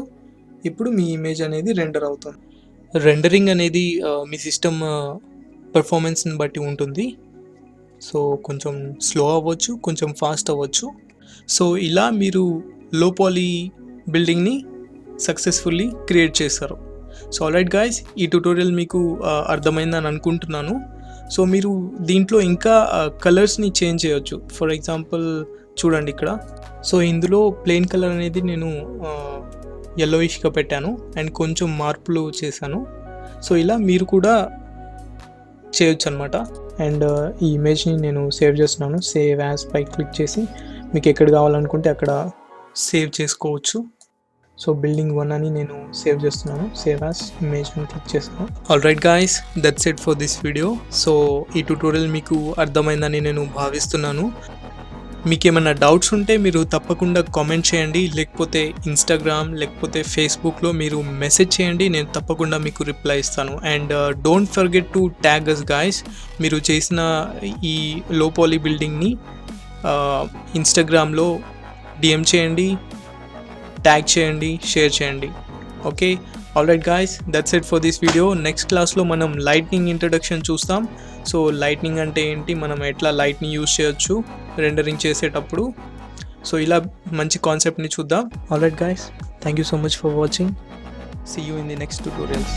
ఇప్పుడు మీ ఇమేజ్ అనేది రెండర్ అవుతుంది. రెండరింగ్ అనేది మీ సిస్టమ్ పర్ఫార్మెన్స్ని బట్టి ఉంటుంది. సో కొంచెం స్లో అవ్వచ్చు, కొంచెం ఫాస్ట్ అవ్వచ్చు. సో ఇలా మీరు లో పాలీ బిల్డింగ్ని సక్సెస్ఫుల్లీ క్రియేట్ చేస్తారు. సో ఆల్రైట్ గాయస్, ఈ ట్యుటోరియల్ మీకు అర్థమైందని అనుకుంటున్నాను. సో మీరు దీంట్లో ఇంకా కలర్స్ని చేంజ్ చేయొచ్చు. ఫర్ ఎగ్జాంపుల్ చూడండి ఇక్కడ, సో ఇందులో ప్లెయిన్ కలర్ అనేది నేను yellowish-గా పెట్టాను అండ్ కొంచెం మార్పులు చేశాను. సో ఇలా మీరు కూడా చేయొచ్చు అనమాట. అండ్ ఈ ఇమేజ్ని నేను సేవ్ చేస్తున్నాను. సేవ్ యాజ్ పై క్లిక్ చేసి మీకు ఎక్కడ కావాలనుకుంటే అక్కడ సేవ్ చేసుకోవచ్చు. సో బిల్డింగ్ 1 అని నేను సేవ్ చేస్తున్నాను, సేవ్ యాజ్ ఇమేజ్ అని క్లిక్ చేస్తాను. All right guys, that's it for this video. So ఈ ట్యూటోరియల్ మీకు అర్థమైందని నేను భావిస్తున్నాను. మీకు ఏమైనా డౌట్స్ ఉంటే మీరు తప్పకుండా కామెంట్ చేయండి, లేకపోతే ఇన్స్టాగ్రామ్ లేకపోతే ఫేస్బుక్లో మీరు మెసేజ్ చేయండి, నేను తప్పకుండా మీకు రిప్లై ఇస్తాను. And don't forget to tag us guys. మీరు చేసిన ఈ లో పాలీ బిల్డింగ్ని ఇన్స్టాగ్రామ్లో DM చేయండి, ట్యాగ్ చేయండి, షేర్ చేయండి. Okay, all right guys, that's it for this video. Next క్లాస్లో మనం లైట్నింగ్ ఇంట్రడక్షన్ చూస్తాం. సో లైట్నింగ్ అంటే ఏంటి, మనం ఎట్లా లైట్ని యూజ్ చేయొచ్చు రెండరింగ్ చేసేటప్పుడు. సో ఇలా మంచి కాన్సెప్ట్ని చూద్దాం. All right guys, thank you so much for watching. See you in the next tutorials.